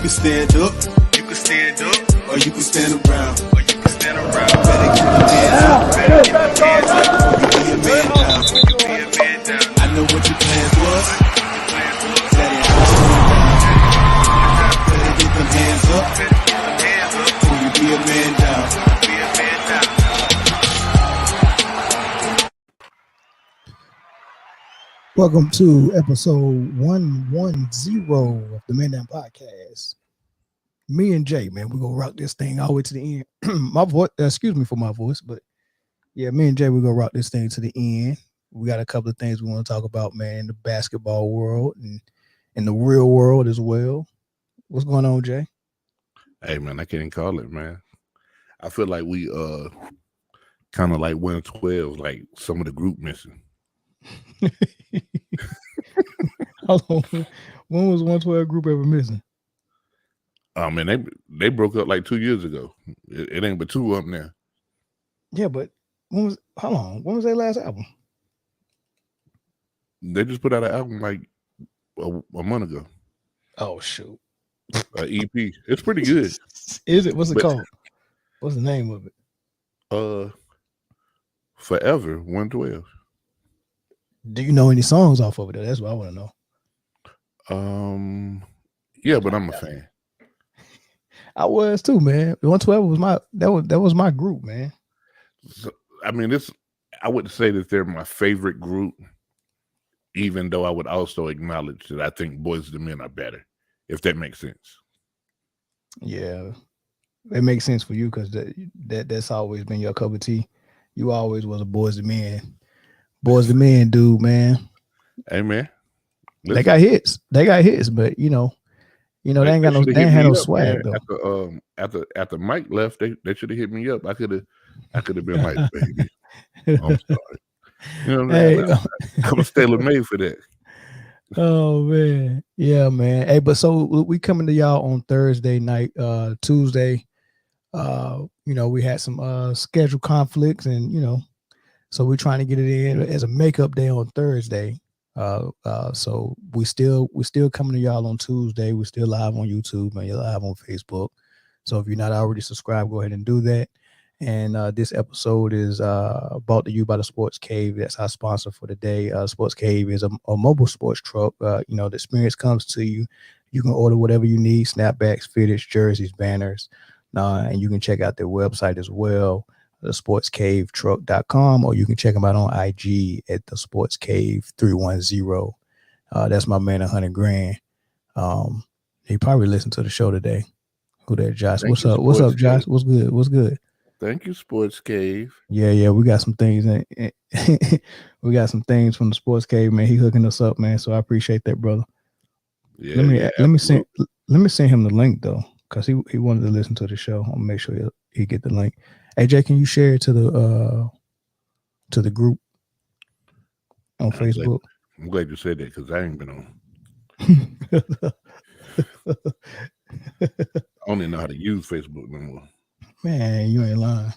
can stand up, or you can stand around, Better keep your hands up, before you be a man down. I know what your plans was. That ain't how it's going down. Better get them hands up, before you be a man down. Welcome to episode 110 of the Man Down Podcast. Me and Jay, man, we're gonna rock this thing all the way to the end. My voice, excuse me for my voice, but yeah, me and Jay, we're gonna rock this thing to the end. We got a couple of things we want to talk about, man, in the basketball world and in the real world as well. What's going on, Jay? Hey man, I can't call it, man. I feel like we kind of like 112, like some of the group missing. Hold on. When was 112 group ever missing? Oh man, they broke up like 2 years ago. It ain't but two of them now. Yeah, but when was their last album? They just put out an album like a month ago. Oh shoot. An EP. It's pretty good. Is it? What's it called? What's the name of it? Forever 112. Do you know any songs off of it? That's what I want to know. Yeah, but I'm a fan. I was too, man. 112 was that was my group, man. So, I mean, I wouldn't say that they're my favorite group, even though I would also acknowledge that I think Boyz II Men are better, if that makes sense. Yeah, it makes sense for you because that's always been your cup of tea. You always was a Boyz II Men. Boyz II Men, dude, man. Hey, man. Listen. They got hits, but they ain't got they ain't had no swag though. After Mike left, they should have hit me up. I could have been like, baby, I'm sorry. You know what I mean? I was tailor made for that. Oh man, yeah, man. Hey, but so we coming to y'all on Thursday night, Tuesday. We had some schedule conflicts, and so we're trying to get it in as a makeup day on Thursday. So we still coming to y'all on Tuesday. We're still live on YouTube and you're live on Facebook. So if you're not already subscribed, go ahead and do that. And this episode is brought to you by the Sports Cave. That's our sponsor for the day. Sports Cave is a mobile sports truck. The experience comes to you. You can order whatever you need: snapbacks, fitteds, jerseys, banners, and you can check out their website as well, thesportscavetruck.com, or you can check them out on IG at the Sports Cave 310. That's my man, 100 grand. He probably listened to the show today. Who that, Josh? What's up? What's up, Josh? What's good? What's good? Thank you, Sports Cave. Yeah. We got some things. We got some things from the Sports Cave, man. He hooking us up, man. So I appreciate that, brother. Yeah. Let me send him the link though, because he wanted to listen to the show. I'll make sure he get the link. AJ, can you share it to the group on Facebook? I'm glad you said that because I ain't been on. I don't even know how to use Facebook no more. Man, you ain't lying.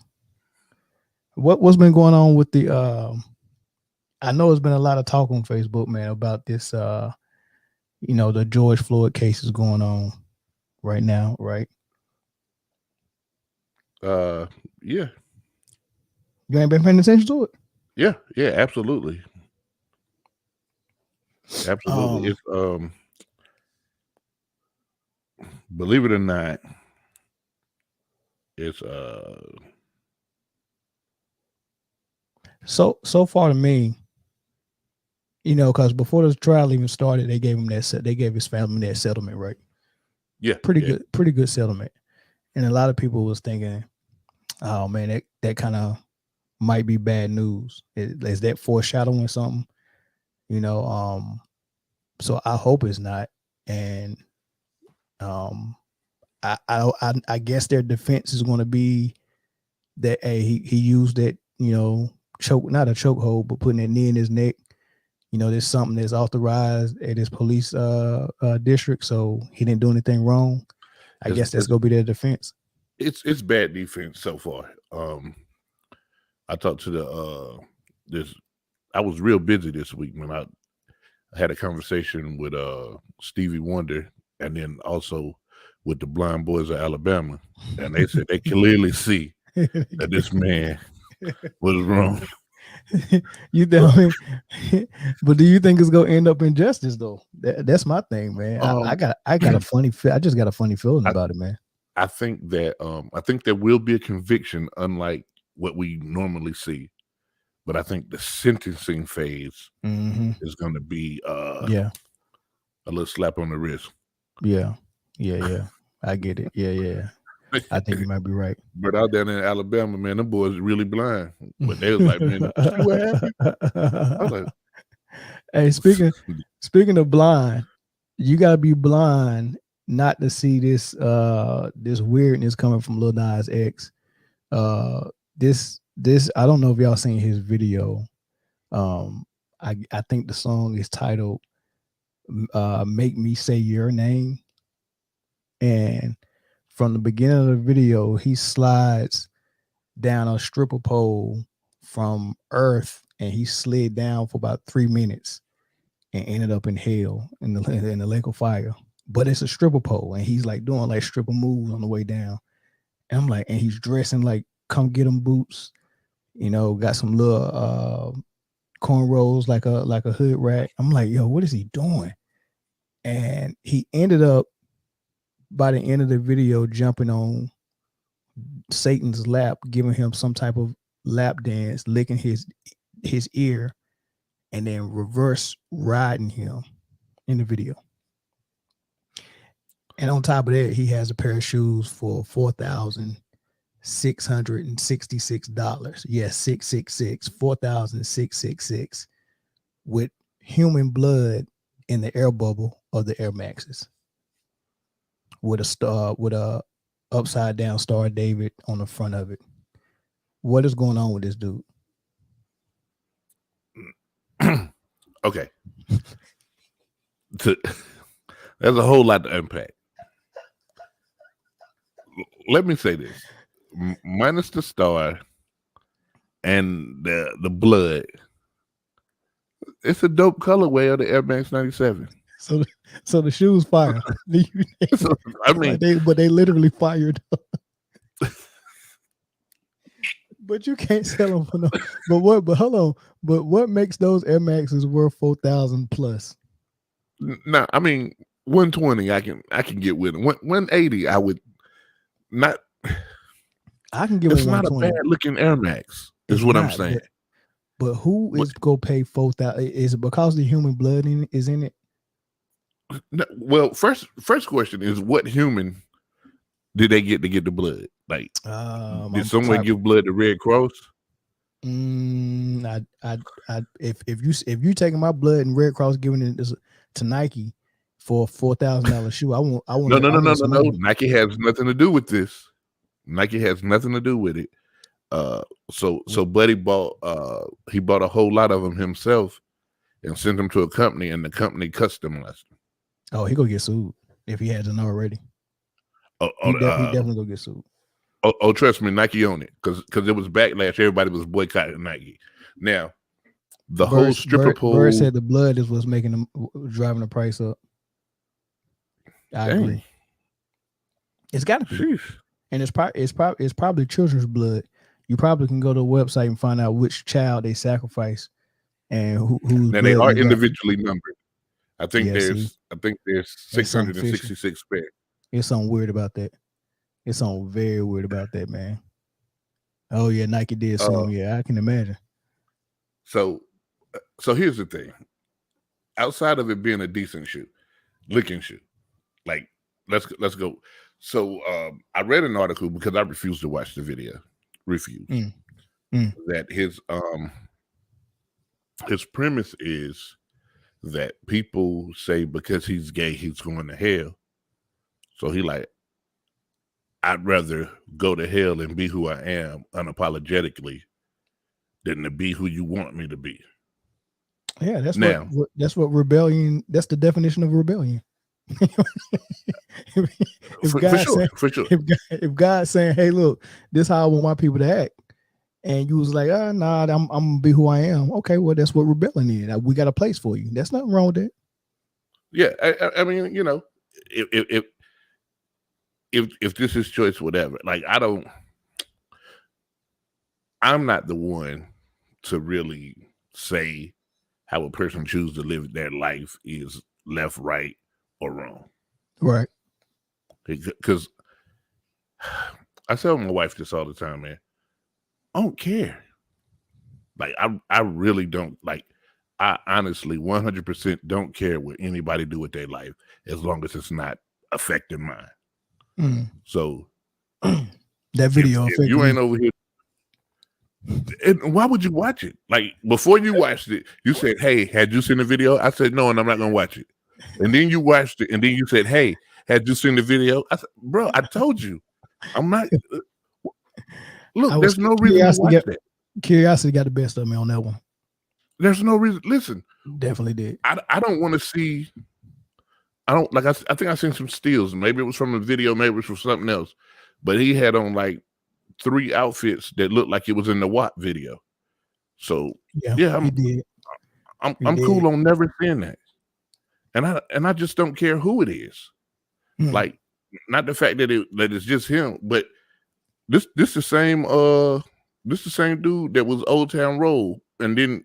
What's been going on with the I know there's been a lot of talk on Facebook, man, about this the George Floyd case is going on right now, right? Yeah. You ain't been paying attention to it? Yeah, absolutely. Absolutely. It's believe it or not, it's so far to me, because before the trial even started, they gave his family that settlement, right? Yeah. Pretty good settlement. And a lot of people was thinking, oh man, that kind of might be bad news. Is that foreshadowing something? So I hope it's not. And I guess their defense is going to be that he used that, not a chokehold, but putting that knee in his neck. There's something that's authorized at his police district, so he didn't do anything wrong. I guess that's gonna be their defense. It's bad defense so far. I talked to I was real busy this week when I had a conversation with Stevie Wonder, and then also with the blind boys of Alabama, and they said they clearly see that this man was wrong. You tell me, but do you think it's gonna end up in justice though? That's my thing, man. I got a funny I just got a funny feeling about it, man. I think that there will be a conviction, unlike what we normally see. But I think the sentencing phase is going to be a little slap on the wrist. Yeah. I get it. Yeah. I think you might be right. But out there in Alabama, man, them boys are really blind. But they was like, man, see what happened? I was like, hey, speaking of blind, you gotta be blind not to see this this weirdness coming from Lil Nas X. This I don't know if y'all seen his video. I think the song is titled "Make Me Say Your Name," and from the beginning of the video, he slides down a stripper pole from Earth, and he slid down for about 3 minutes and ended up in hell in the lake of fire. But it's a stripper pole, and he's like doing like stripper moves on the way down. And I'm like, and he's dressing like come get 'em boots, you know, got some little cornrows like a hood rat. I'm like, yo, what is he doing? And he ended up by the end of the video jumping on Satan's lap, giving him some type of lap dance, licking his ear, and then reverse riding him in the video. And on top of that, he has a pair of shoes for $4,666. Yes, 666, 4,666, with human blood in the air bubble of the Air Maxes, with a upside down Star of David on the front of it. What is going on with this dude? Okay. There's a whole lot to unpack. Let me say this. Minus the star and the blood, it's a dope colorway of the Air Max 97. So the shoes fire. I mean, but they literally fired. But you can't sell them for no. But hold on. But what makes those Air Maxes worth 4,000 plus? No, I mean 120. I can get with it. 180. I would not. I can give it's it 120. Not a bad looking Air Max. Is what I'm saying. But who is gonna pay 4,000? Is it because the human blood is in it? No, well, first question is, what human did they get to get the blood? Like, did someone give blood to Red Cross? If you taking my blood and Red Cross giving it to Nike for $4,000 shoe, I want. No. Nike has nothing to do with this. Nike has nothing to do with it. So Buddy bought a whole lot of them himself and sent them to a company, and the company customized them. Oh, he gonna get sued if he hasn't already. He definitely gonna get sued. Oh, trust me, Nike owned it because it was backlash. Everybody was boycotting Nike. Now, whole stripper pole. Bird said the blood is what's making them driving the price up. I agree. It's got to be, Sheesh. And it's probably children's blood. You probably can go to a website and find out which child they sacrifice and who. Now they are individually numbered. I think there's 666 pairs. It's something weird about that. It's something very weird about that, man. Oh yeah, Nike did so. Yeah, I can imagine. So here's the thing. Outside of it being a decent shoe, looking shoe, like let's go. So I read an article because I refused to watch the video. That his premise is that people say because he's gay he's going to hell. So he like, I'd rather go to hell and be who I am unapologetically than to be who you want me to be. Yeah, that's what rebellion. That's the definition of rebellion. For sure. If God's saying, "Hey, look, this is how I want my people to act," and you was like, "Nah, I'm gonna be who I am." Okay, well, that's what rebellion is. We got a place for you. That's nothing wrong with that. Yeah, I mean, you know, if if this is choice, whatever. Like I'm not the one to really say how a person chooses to live their life is left, right, or wrong. Right. Because I tell my wife this all the time, man. I don't care. Like I really don't. Like I honestly 100% don't care what anybody do with their life as long as it's not affecting mine. So that video if you ain't over here, and why would you watch it? Like before you watched it, you said, "Hey, had you seen the video?" I said, "No," and I'm not gonna watch it. And then you watched it, and then you said, "Hey, had you seen the video?" I said, "Bro, I told you, I'm not." Look, there's no reason to watch that. Curiosity got the best of me on that one. There's no reason. Listen, definitely did. I don't want to see. I don't like. I think I seen some steals. Maybe it was from a video. Maybe it was from something else. But he had on like 3 outfits that looked like it was in the WAP video. So yeah, I'm cool on never seeing that. And I just don't care who it is. Like not the fact that it's just him, but this the same dude that was Old Town Road, and then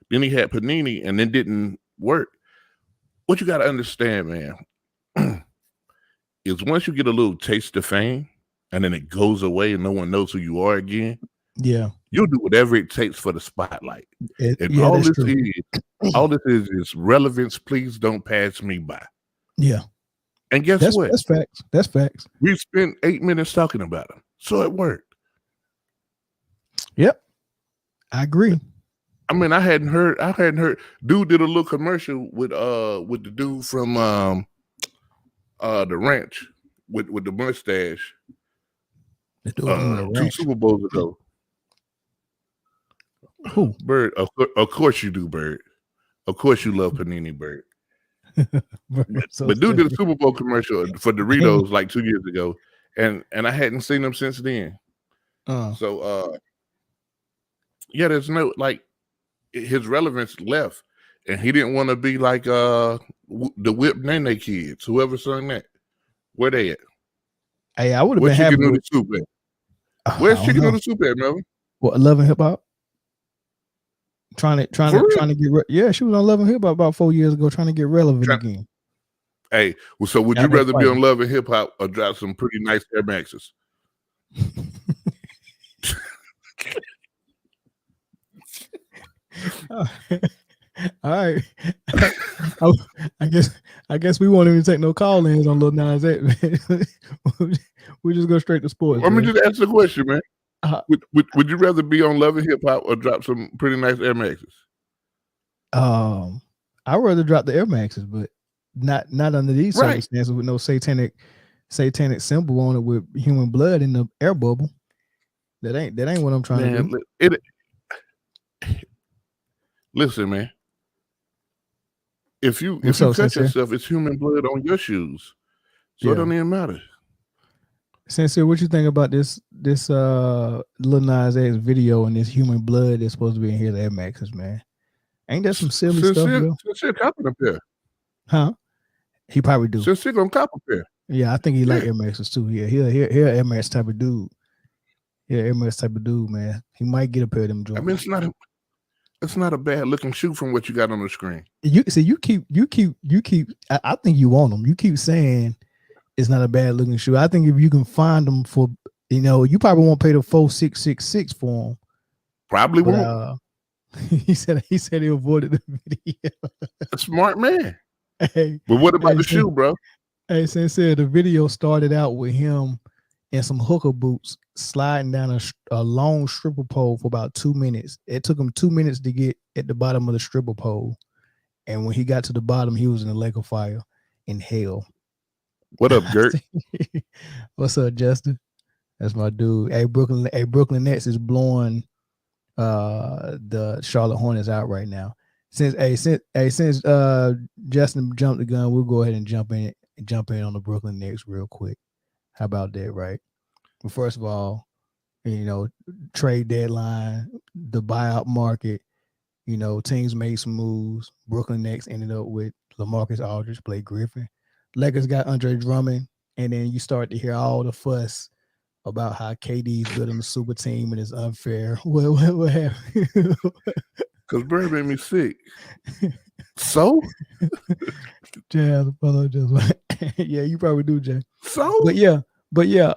he had Panini and then didn't work. What you got to understand, man, is once you get a little taste of fame and then it goes away and no one knows who you are again, you'll do whatever it takes for the spotlight. All this is relevance. Please don't pass me by. Yeah. And guess what? That's facts. That's facts. We spent 8 minutes talking about him, so it worked. Yep, I agree. I mean, I hadn't heard. Dude did a little commercial with the dude from the ranch with the mustache. 2 Super Bowls ago. Who? Bird. Of course you do, Bird. Of course you love Panini, Bird. But dude did a Super Bowl commercial for Doritos like 2 years ago, and I hadn't seen him since then. So yeah, there's no like his relevance left, and he didn't want to be like the Whip Nene kids, whoever sung that. Where they at? Hey, I would have been happy. With Soup at? Where's Chicken Noodle Soup at, Melvin? What, Love and Hip Hop? Trying to get she was on Love and Hip Hop about 4 years ago, trying to get relevant again. Hey, well, so would you rather be on Love and Hip Hop or drop some pretty nice Air Maxes? All right. I guess we won't even take no call-ins on Lil Nas X. We just go straight to sports. Let me just ask the question, man. Would you rather be on Love and Hip Hop or drop some pretty nice Air Maxes? I'd rather drop the Air Maxes, but not under these circumstances with no satanic symbol on it with human blood in the air bubble. That ain't what I'm trying to do. Listen, man. If you cut yourself, it's human blood on your shoes, so it don't even matter. Sincere, what you think about this Lil Nas X video and this human blood that's supposed to be in here, the Air Maxes, man? Ain't that some silly stuff, bro? Sincere copping a pair. Huh? He probably do. Sincere gonna cop a pair. Yeah, I think he like Air Maxes too. Yeah, he'll Air Max type of dude. Yeah, Air Max type of dude, man. He might get a pair of them joints. I mean, it's not a bad looking shoe from what you got on the screen. You keep. I think you want them. You keep saying it's not a bad looking shoe. I think if you can find them for, you probably won't pay the $4,666 for them. Probably won't. He said he avoided the video. A smart man. Hey, but what about the shoe, bro? Hey, Sensei, the video started out with him in some hooker boots sliding down a long stripper pole for about 2 minutes. It took him 2 minutes to get at the bottom of the stripper pole. And when he got to the bottom, he was in a lake of fire in hell. What up, Gert? What's up, Justin? That's my dude. Hey, Brooklyn Nets is blowing the Charlotte Hornets out right now. Since Justin jumped the gun, we'll go ahead and jump in on the Brooklyn Nets real quick. How about that, right? Well, first of all, trade deadline, the buyout market, teams made some moves. Brooklyn Nets ended up with LaMarcus Aldridge, Blake Griffin. Lakers got Andre Drummond, and then you start to hear all the fuss about how KD's building a super team and it's unfair. What happened? Because Bird made me sick. So? Jay, the fellow just went, yeah, you probably do, Jay. So? But yeah,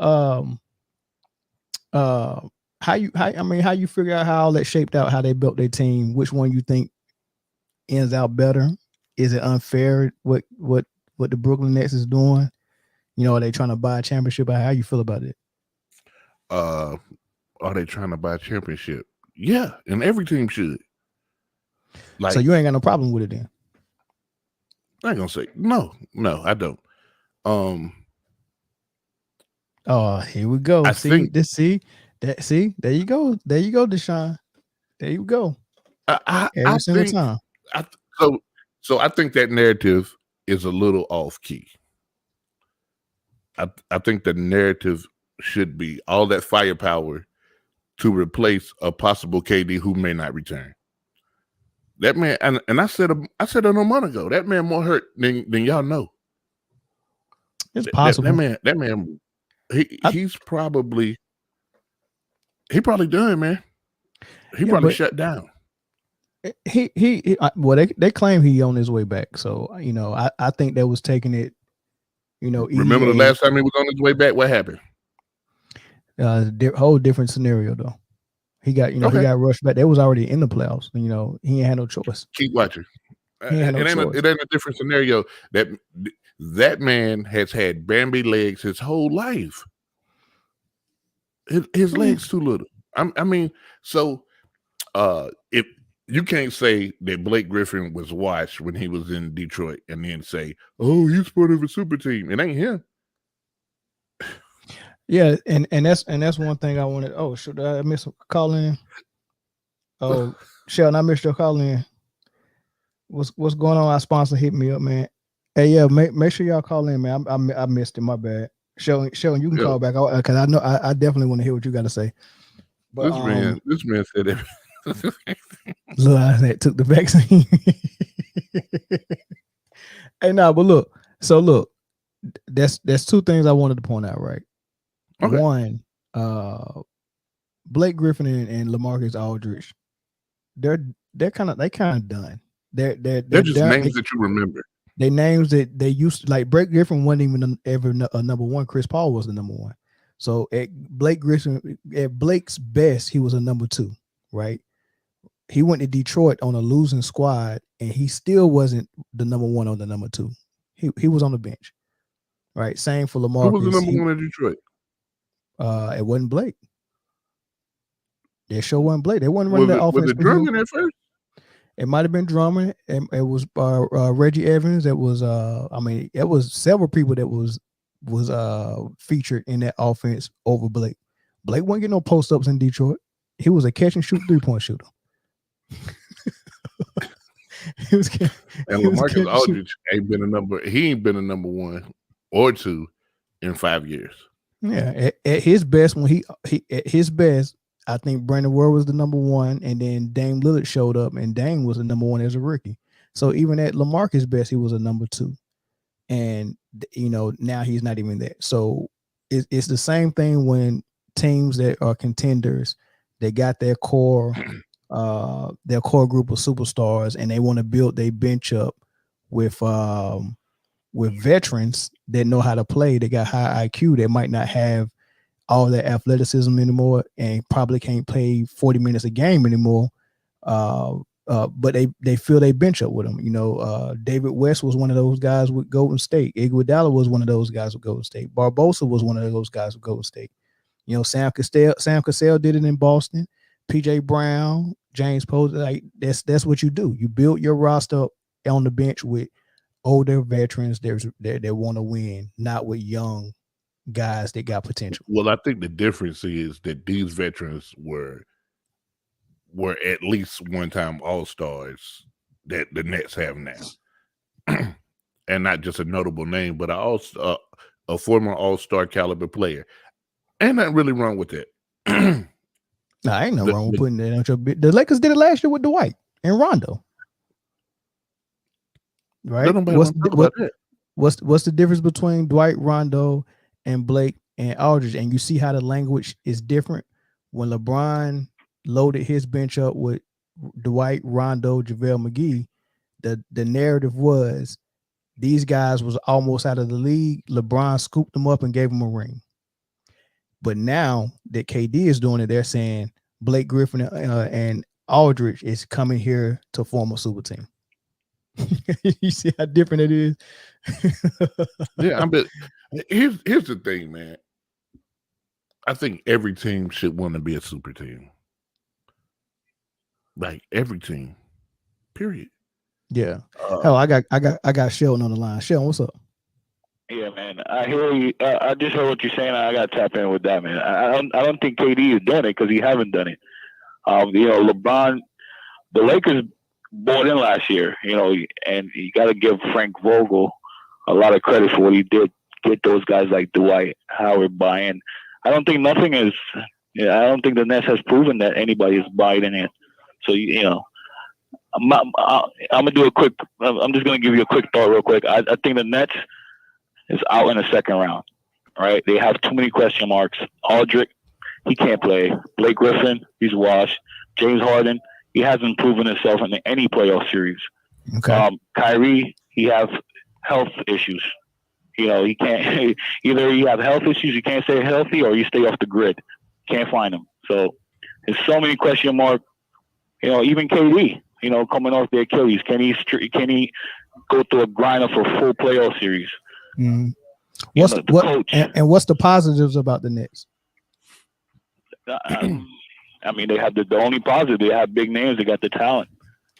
how you figure out how all that shaped out, how they built their team, which one you think ends out better? Is it unfair what the Brooklyn Nets is doing? You know, are they trying to buy a championship? How you feel about it? Are they trying to buy a championship? Yeah, and every team should. Like, so you ain't got no problem with it then? I ain't gonna say no, I don't. Oh, here we go. There you go, Deshaun. There you go. Every single time. So I think that narrative is a little off key. I think the narrative should be all that firepower to replace a possible KD who may not return. That man, and I said it a month ago. That man more hurt than y'all know. It's possible. That man, he's probably done, man. He probably shut down. Well, they claim he on his way back. So you know, I think that was taking it. You know, remember the last time he was on his way back? What happened? Whole different scenario though. He got, he got rushed back. They was already in the playoffs. You know, he ain't had no choice. Keep watching. It ain't a different scenario. That man has had Bambi legs his whole life. His legs too little. I mean, so if you can't say that Blake Griffin was washed when he was in Detroit and then say, "Oh, he's part of a super team." It ain't him. Yeah, and that's one thing I wanted. Oh, should I miss a call in? Oh, Sheldon, I missed your call in. What's going on? Our sponsor hit me up, man. Hey, yeah, make sure y'all call in, man. I missed it. My bad. Sheldon, you can call back because I know I definitely want to hear what you got to say. But this man said that. Lil Nas X took the vaccine. Hey, no, but look. That's two things I wanted to point out, right? Okay. One, Blake Griffin and LaMarcus Aldridge, they're kind of done. They're just done. Names that you remember. They names that they used to, like. Blake Griffin wasn't even ever a number one. Chris Paul was the number one. So at Blake's best, he was a number two, right? He went to Detroit on a losing squad, and he still wasn't the number one on the number two. He was on the bench, right? Same for LaMarcus. Who was the number one in Detroit? It wasn't Blake. It sure wasn't Blake. They wasn't running that offense. Was it Drummond at first? It might have been Drummond. It was Reggie Evans. It was it was several people that was featured in that offense over Blake. Blake wasn't getting no post ups in Detroit. He was a catch and shoot 3-point shooter. And LaMarcus Aldridge ain't been a number one or two in 5 years. Yeah, at his best, I think Brandon Ward was the number one, and then Dame Lillard showed up, and Dame was the number one as a rookie. So even at LaMarcus' best, he was a number two, and now he's not even that. So it's the same thing when teams that are contenders, they got their core group of superstars, and they want to build their bench up with veterans that know how to play. They got high IQ. They might not have all that athleticism anymore and probably can't play 40 minutes a game anymore. But they fill their bench up with them. David West was one of those guys with Golden State. Iguodala was one of those guys with Golden State. Barbosa was one of those guys with Golden State. Sam Cassell did it in Boston. PJ Brown, James Posey, like that's what you do. You build your roster up on the bench with older veterans that want to win, not with young guys that got potential. Well, I think the difference is that these veterans were at least one-time all-stars that the Nets have now. And not just a notable name, but a former all-star caliber player. Ain't nothing really wrong with that. Nah, ain't no wrong with putting that on your bit. The Lakers did it last year with Dwight and Rondo. Right? What's the difference between Dwight, Rondo, and Blake and Aldridge? And you see how the language is different when LeBron loaded his bench up with Dwight, Rondo, JaVale McGee. The narrative was these guys was almost out of the league. LeBron scooped them up and gave them a ring. But now that KD is doing it, they're saying Blake Griffin and Aldridge is coming here to form a super team. You see how different it is? Yeah, I bet. Here's the thing, man. I think every team should want to be a super team. Like every team, period. Yeah. Hell, I got Sheldon on the line. Sheldon, what's up? Yeah, man. I hear you. I just heard what you're saying. I got to tap in with that, man. I don't think KD has done it because he haven't done it. LeBron, the Lakers bought in last year, and you got to give Frank Vogel a lot of credit for what he did. Get those guys like Dwight Howard buy in. I don't think nothing is. I don't think the Nets has proven that anybody is buying in it. So I'm gonna do a quick. I'm just gonna give you a quick thought, real quick. I think the Nets is out in the second round. Right? They have too many question marks. Aldridge, he can't play. Blake Griffin, he's washed. James Harden, he hasn't proven himself in any playoff series. Okay. Kyrie, he have health issues. He can't. Either you have health issues, you can't stay healthy, or you stay off the grid. Can't find him. So there's so many question marks. Even KD, coming off the Achilles, can he go through a grind of a full playoff series? Mm-hmm. What's the positives about the Nets? I mean, they have the only positive. They have big names. They got the talent.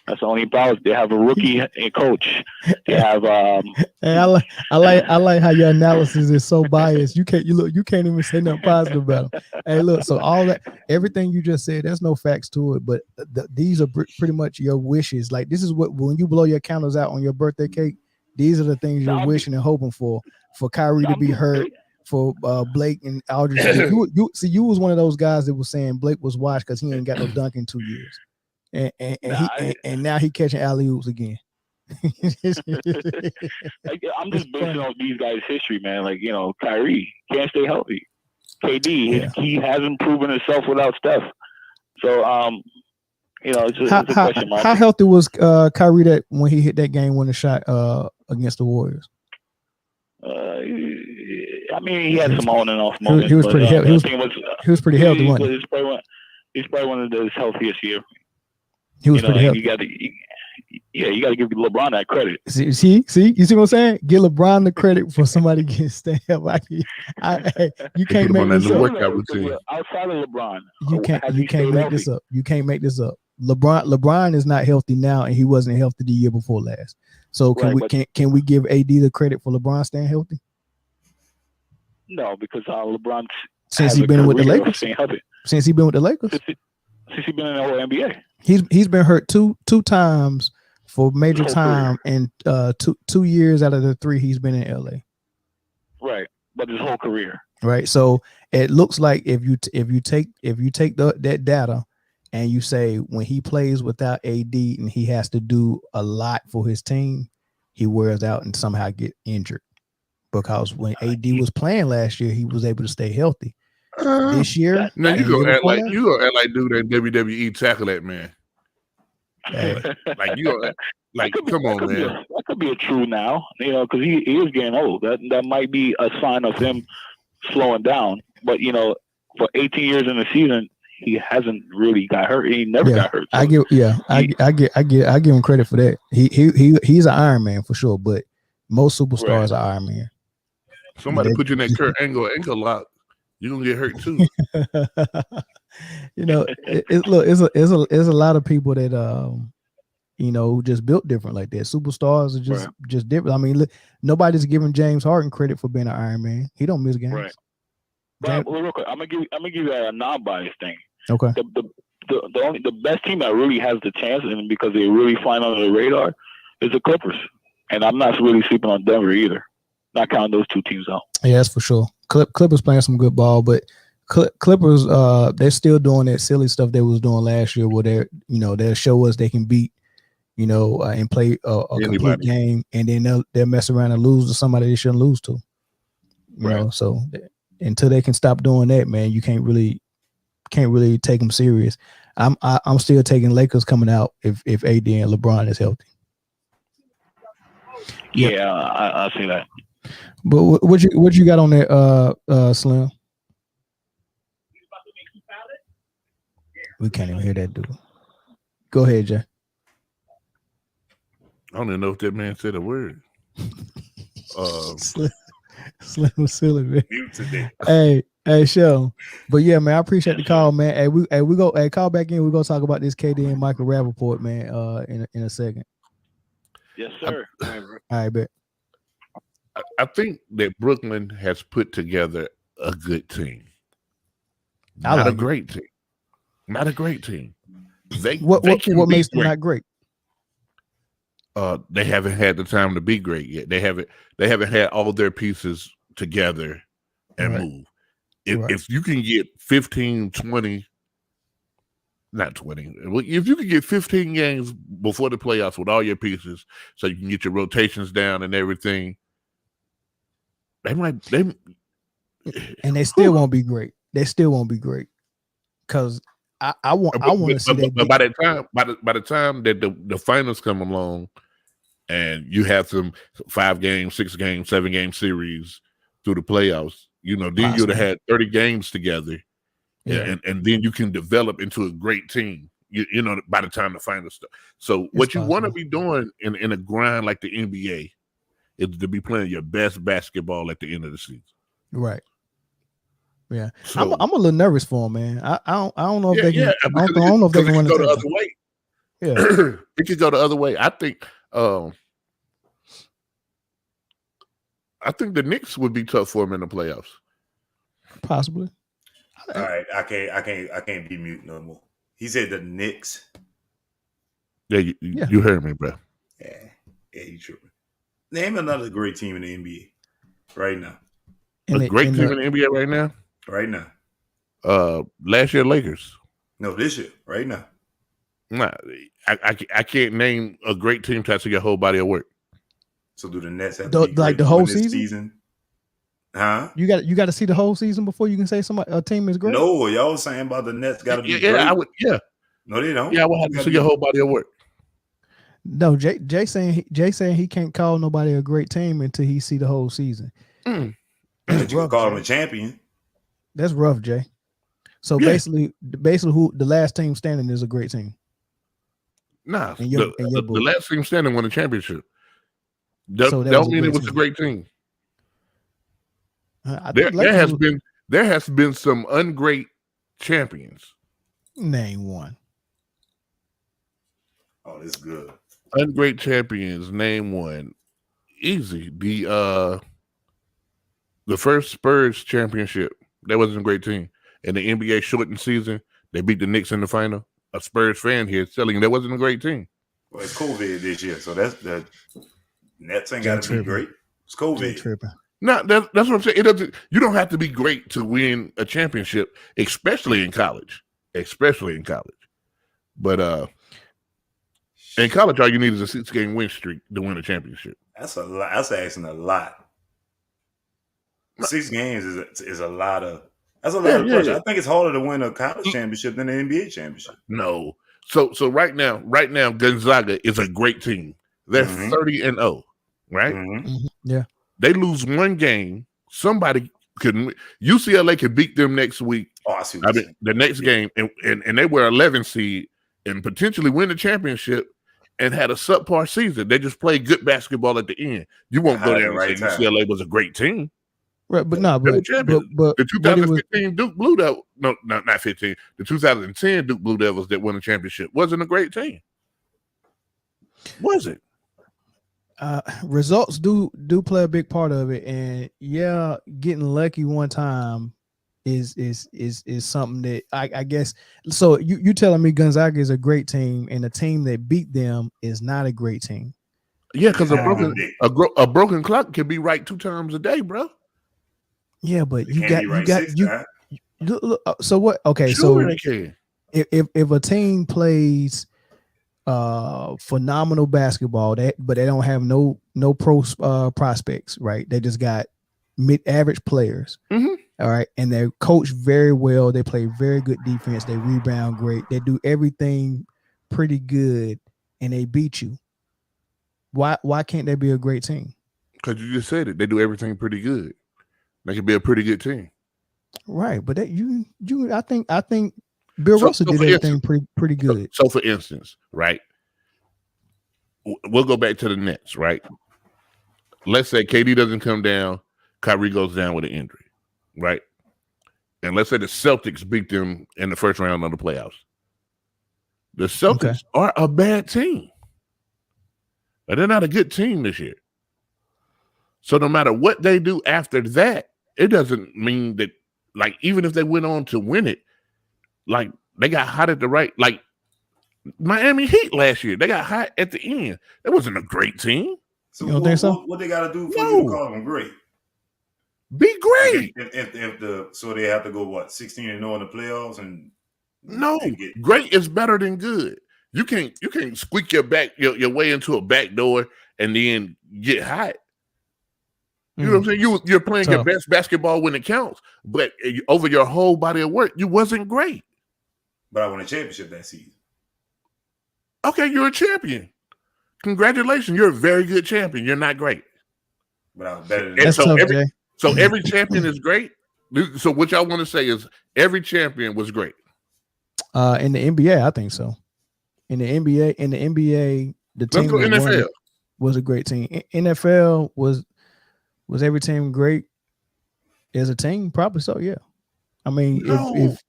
That's the only positive. They have a rookie coach. They have. Hey, I like how your analysis is so biased. You can't even say nothing positive about them. Hey, look. So everything you just said, there's no facts to it, but these are pretty much your wishes. Like this is what when you blow your candles out on your birthday cake, these are the things you're wishing and hoping for Kyrie to be hurt, for Blake and Aldridge. You was one of those guys that was saying Blake was washed because he ain't got no dunk in 2 years. And now he catching alley-oops again. I'm just basing on these guys' history, man. Like, Kyrie can't stay healthy. KD, he hasn't proven himself without Steph. So, it's a question mark. How healthy was Kyrie that when he hit that game-winning shot against the Warriors? I mean, he had some on and off moments. He was pretty healthy. He was pretty healthy. He's probably one of his healthiest year. He was pretty healthy. You got to give LeBron that credit. See, you see what I'm saying? Give LeBron the credit for somebody getting stand up. You can't make this up. Outside of LeBron, you can't make this up. You can't make this up. LeBron is not healthy now, and he wasn't healthy the year before last. So can we give AD the credit for LeBron staying healthy? No, because LeBron since he's been with the Lakers. Since he's been with the Lakers. Since he's been in the whole NBA. He's been hurt two times for major time, and 2 years out of the 3 he's been in LA. Right, but his whole career. Right, so it looks like if you take that data and you say when he plays without AD and he has to do a lot for his team, he wears out and somehow get injured. Because when AD was playing last year, he was able to stay healthy. This year, now you gonna act like dude that WWE tackle that man. Hey. Like you gonna come on, man. That could be a true now, because he is getting old. That might be a sign of him slowing down. But for 18 years in the season, he hasn't really got hurt. He never got hurt. So I give him credit for that. He's an Iron Man for sure, but most superstars are Iron Man. Somebody put you in that Kurt Angle ankle lock, you're gonna get hurt too. It's a lot of people that who just built different like that. Superstars are just different. I mean, nobody's giving James Harden credit for being an Iron Man. He don't miss games. Right. Well, real quick, I'm gonna give you a non-biased thing. Okay. The best team that really has the chance, and because they really flying under the radar, is the Clippers. And I'm not really sleeping on Denver either. Not counting those 2 teams out. Yeah, that's for sure. Clippers playing some good ball, but Clippers, they're still doing that silly stuff they was doing last year, where they'll show us they can beat, you know, and play a complete game, and then they'll mess around and lose to somebody they shouldn't lose to. You know, so until they can stop doing that, man, you can't really take them serious. I'm still taking Lakers coming out if AD and LeBron is healthy. Yeah, I see that. But what you got on there, Slim? We can't even hear that dude. Go ahead, Jay. I don't even know if that man said a word. Slim was silly, man. Hey, show. But yeah, man, I appreciate the call, man. Hey, call back in. We're gonna talk about this KD and Michael Rappaport, man, in a second. Yes, sir. All right, bet. I think that Brooklyn has put together a good team. Not a great team. Not a great team. What makes them not great? They haven't had the time to be great yet. They haven't had all their pieces together and move. If you can get 15, 20, not 20, if you can get 15 games before the playoffs with all your pieces, so you can get your rotations down and everything, and they still won't be great. They still won't be great because I want to see that. But by the time that the finals come along, and you have some 5 game, 6 game, 7 game series through the playoffs, you know, then you'd have had 30 games together, and then you can develop into a great team. You know, by the time the finals stuff. So what you want to be doing in a grind like the NBA is to be playing your best basketball at the end of the season. Right. Yeah. So, I'm a little nervous for them, man. I don't know if they can. I don't know if they can go the other way. Yeah. It could go the other way. I think the Knicks would be tough for them in the playoffs. Possibly. All right, I can't be mute no more. He said the Knicks. Yeah, you heard me, bro. Yeah, you tripping. Name another great team in the NBA right now. A great team in the NBA right now? Right now. Last year Lakers. No, this year, right now. Nah, I can't name a great team to your whole body of work. So do the Nets have to be like the whole season? Huh? You got to see the whole season before you can say a team is great. No, y'all was saying about the Nets got to be great. I would. Yeah. No, they don't. Yeah, I would have to see your whole body of work. No, Jay saying he can't call nobody a great team until he see the whole season. But you can call them a champion. That's rough, Jay. So basically, who the last team standing is a great team. Nah, the last team standing won a championship. That don't mean it was a great team. There has been some ungreat champions. Name one. Oh, this is good. Ungreat champions. Name one. Easy. The first Spurs championship. That wasn't a great team. In the NBA shortened season, they beat the Knicks in the final. A Spurs fan here telling you that wasn't a great team. Well, it's COVID this year, so that's the Nets ain't got to be great. It's COVID. No, that's what I'm saying. It doesn't. You don't have to be great to win a championship, especially in college. But in college, all you need is a 6-game win streak to win a championship. That's a lot. That's asking a lot. 6 games is a lot of. That's a lot of pressure. I think it's harder to win a college championship than an NBA championship. No. So right now, Gonzaga is a great team. They're 30-0, right? Mm-hmm. Yeah. They lose one game. Somebody could. UCLA could beat them next week. Oh, I see. The next game, and they were 11 seed and potentially win the championship and had a subpar season. They just played good basketball at the end. You won't go there and say UCLA was a great team. Right, but the 2015 Duke Blue Devils, no, not 15. The 2010 Duke Blue Devils that won the championship wasn't a great team. Was it? Results do play a big part of it, and getting lucky one time is something that I guess. So you telling me Gonzaga is a great team, and the team that beat them is not a great team? Yeah, because a broken clock can be right 2 times a day, bro. Yeah, but look, so what? Okay, sure, so if a team plays phenomenal basketball. But they don't have no pro prospects, right? They just got mid-average players. Mm-hmm. All right, and they're coached very well. They play very good defense. They rebound great. They do everything pretty good, and they beat you. Why can't they be a great team? Because you just said it. They do everything pretty good. They can be a pretty good team. Right, but that you I think Bill Russell did everything pretty good. So for instance, right, we'll go back to the Nets, right? Let's say KD doesn't come down, Kyrie goes down with an injury, right? And let's say the Celtics beat them in the first round of the playoffs. The Celtics are a bad team. They're not a good team this year. So no matter what they do after that, it doesn't mean that, like, even if they went on to win it, like, they got hot at the right, like, Miami Heat last year, they got hot at the end. That wasn't a great team. So you don't think so? What they got to do for you to call them great? Be great. So they have to go 16-0 in the playoffs and great is better than good. You can't squeak your way into a back door and then get hot. You know what I'm saying? You're playing your best basketball when it counts, but over your whole body of work, you wasn't great. But I won a championship that season. Okay, you're a champion. Congratulations, you're a very good champion. You're not great. But I was better than so every champion is great. So what y'all want to say is every champion was great. In the NBA, I think so. In the NBA, the team NFL was a great team. NFL was every team great as a team? Probably so, yeah. I mean, if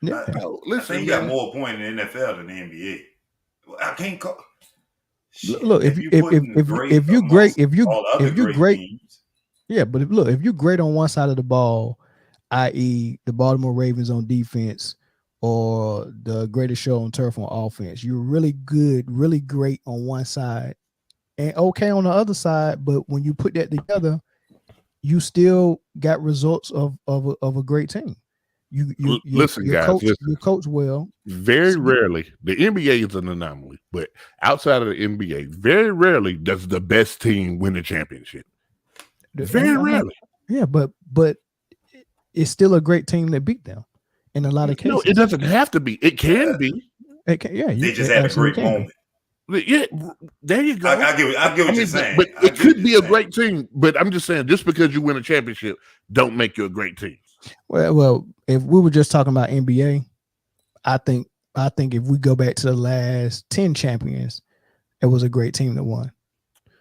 listen, you got more points in the NFL than the NBA. I can't call. Look, if you're great, yeah. But if you're great on one side of the ball, i.e., the Baltimore Ravens on defense, or the Greatest Show on Turf on offense, you're really good, really great on one side, and okay on the other side. But when you put that together, you still got results of a great team. You listen, guys. You coach well. Very rarely, the NBA is an anomaly, but outside of the NBA, very rarely does the best team win the championship. Very rarely. Yeah, but it's still a great team that beat them in a lot of cases. No, it doesn't have to be. It can be. It can, yeah, they just had a great moment. Yeah, there you go. I get what you're saying. But it could be a great team. But I'm just saying, just because you win a championship, don't make you a great team. Well, if we were just talking about NBA, I think if we go back to the last 10 champions, it was a great team that won.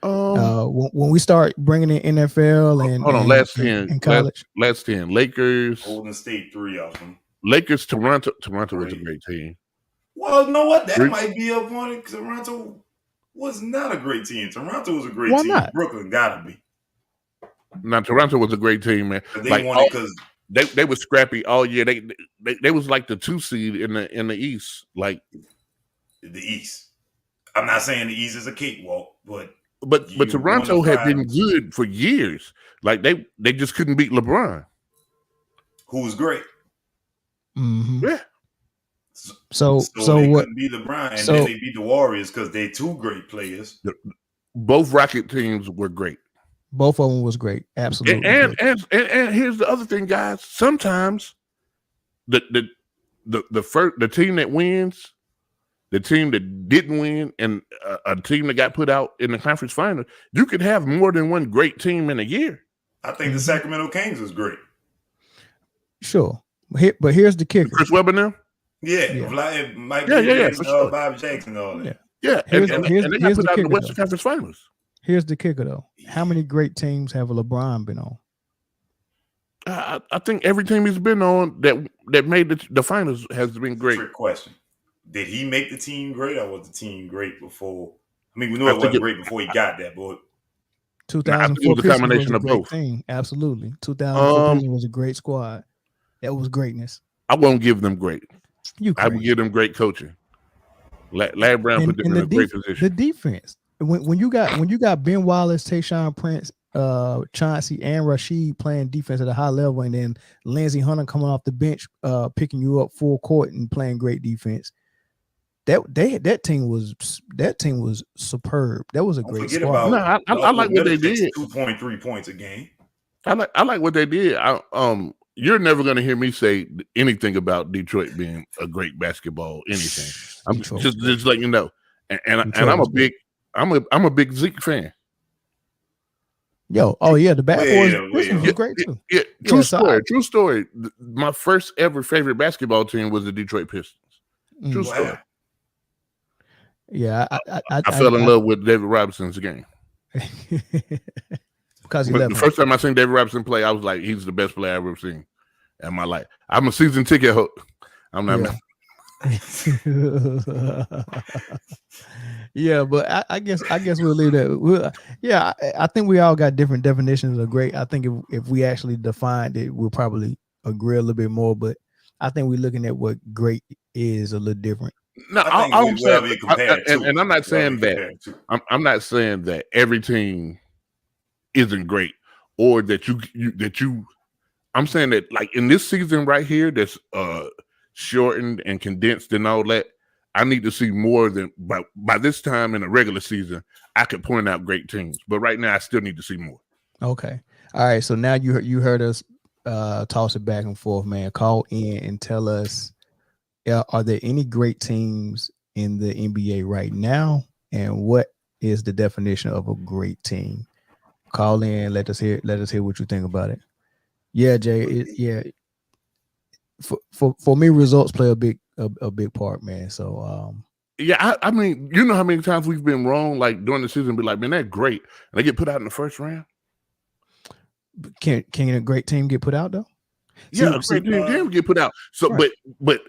When we start bringing in NFL and hold on, last 10 in college, last 10 Lakers, Golden State, 3 of them. Lakers, Toronto was a great team. Well, you know what? That might be up on it. Toronto was not a great team. Toronto was a great team. Not? Brooklyn gotta be. Now Toronto was a great team, man. They won it because they were scrappy all year. They was like the 2 seed in the East, like the East. I'm not saying the East is a cakewalk, but Toronto had been good for years. Like they just couldn't beat LeBron, who was great. Mm-hmm. Yeah. So they what? Couldn't beat LeBron, and then they beat the Warriors because they 2 great players. Both Rocket teams were great. Both of them was great, absolutely. And here's the other thing, guys. Sometimes the team that wins, the team that didn't win, and a team that got put out in the conference final, you could have more than one great team in a year. I think the Sacramento Kings was great. Sure, but here's the kicker. Chris Webber now. Yeah. Mike for sure. Bob Jackson, all that. Yeah. And they got put out in the Western Conference Finals. Here's the kicker, though. How many great teams have LeBron been on? I think every team he's been on that made the finals has been great. Trick question. Did he make the team great, or was the team great before? I mean, we know it wasn't great before he got that, but 2004 was a combination of both. Team. Absolutely. 2004 was a great squad. That was greatness. I won't give them great. I would give them great coaching. Larry Brown put them in a great position. The defense. When you got Ben Wallace, Tayshaun Prince, Chauncey, and Rasheed playing defense at a high level, and then Lindsey Hunter coming off the bench, picking you up full court and playing great defense, that team was superb. That was a Don't great forget squad. about I like what they did. 2.3 points a game. I like what they did. You're never going to hear me say anything about Detroit being a great basketball anything. I'm just letting you know. And I'm a big Zeke fan. Yo, oh yeah, the Bad Boys was great too. Yeah, true story. My first ever favorite basketball team was the Detroit Pistons. True story. Yeah, I fell in love with David Robinson's game. Because the first time I seen David Robinson play, I was like, he's the best player I've ever seen in my life. I'm a season ticket holder. I'm not. Yeah, but I guess we'll leave that. I think we all got different definitions of great. I think if we actually defined it, we'll probably agree a little bit more. But I think we're looking at what great is a little different. No, I'm saying, and I'm not saying that. I'm not saying that every team isn't great, or that you. I'm saying that, like, in this season right here, that's shortened and condensed and all that. I need to see more than by this time in a regular season. I could point out great teams, but right now I still need to see more. Okay, all right. So now you heard us toss it back and forth, man. Call in and tell us. Are there any great teams in the NBA right now? And what is the definition of a great team? Call in, let us hear what you think about it. Yeah, Jay. For me, results play a big part, man. So I mean, you know how many times we've been wrong, like during the season, be like, man, they're great, and they get put out in the first round. Can a great team get put out though? Yeah, a great team can get put out. So, right. but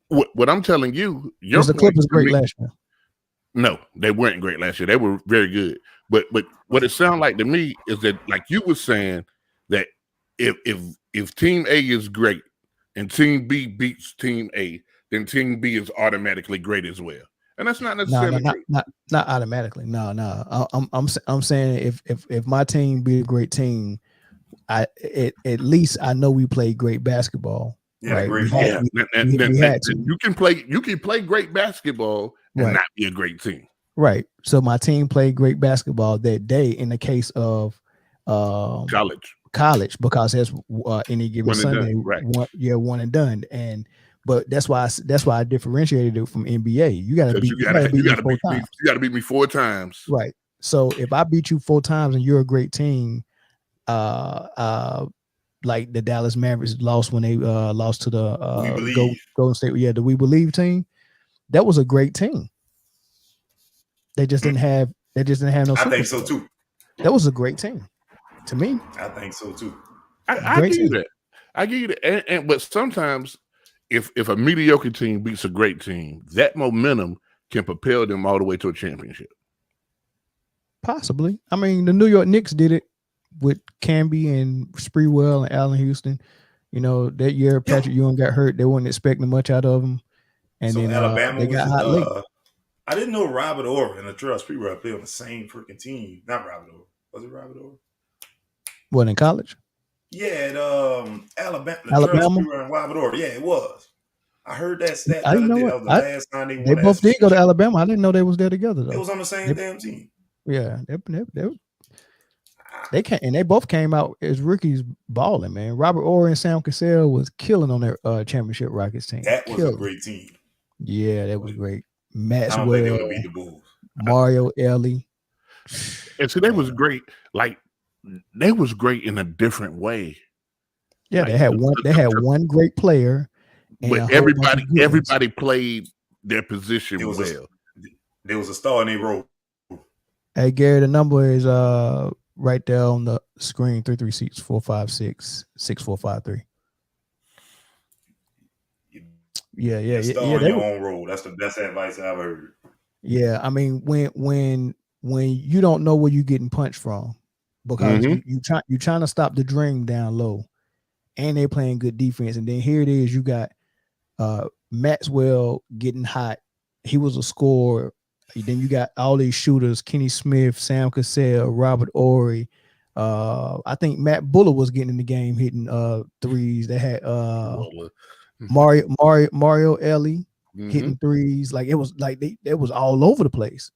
what I'm telling you, was the Clippers great last year? No, they weren't great last year. They were very good. But what it sounded like to me is that, like you were saying, that if Team A is great and Team B beats Team A, then Team B is automatically great as well. And that's not necessarily not automatically. No. I'm saying if my team be a great team, at least I know we play great basketball. Yeah, right? great. We had to. You can play great basketball and not be a great team. Right. So my team played great basketball that day in the case of college, because that's any given Sunday, one and done. But that's why I differentiated it from NBA. You got to beat me 4 times. Right. So if I beat you 4 times and you're a great team, like the Dallas Mavericks lost when they lost to the Golden State. Yeah, the We Believe team. That was a great team. They just didn't have no. I think so too. That was a great team to me. I think so too. I give you that. I give you that. But sometimes if a mediocre team beats a great team, that momentum can propel them all the way to a championship. Possibly. I mean, the New York Knicks did it with Camby and Sprewell and Allen Houston. You know, that year Patrick Ewing got hurt. They weren't expecting much out of him. And then Alabama they got hot late. I didn't know Robert Orr and Latrell Sprewell played on the same freaking team. Not Robert Orr. Was it Robert Orr? What, in college? Yeah, at Alabama. Sprewell and Robert Orr. Yeah, it was. I heard that stat. I didn't know what. Last time they both did go to Alabama. I didn't know they was there together though. It was on the same damn team. Yeah, they both came out as rookies balling, man. Robert Orr and Sam Cassell was killing on their championship Rockets team. That was a great team. Yeah, that was great. Maxwell, they would have beat the Bulls. Mario Ellie. And so they was great. Like, they was great in a different way. Yeah, like, they had one great player. But everybody played their position well. There was a star in their role. Hey Gary, the number is right there on the screen, 336-456-6453. Yeah. Star on your own role. That's the best advice I've heard. Yeah, I mean, when you don't know where you're getting punched from, because you trying to stop the dream down low, and they're playing good defense, and then here it is, you got Maxwell getting hot. He was a scorer. Then you got all these shooters: Kenny Smith, Sam Cassell, Robert Ory. I think Matt Buller was getting in the game, hitting threes. They had Mario Ellie. hitting threes. Like it was like they was all over the place.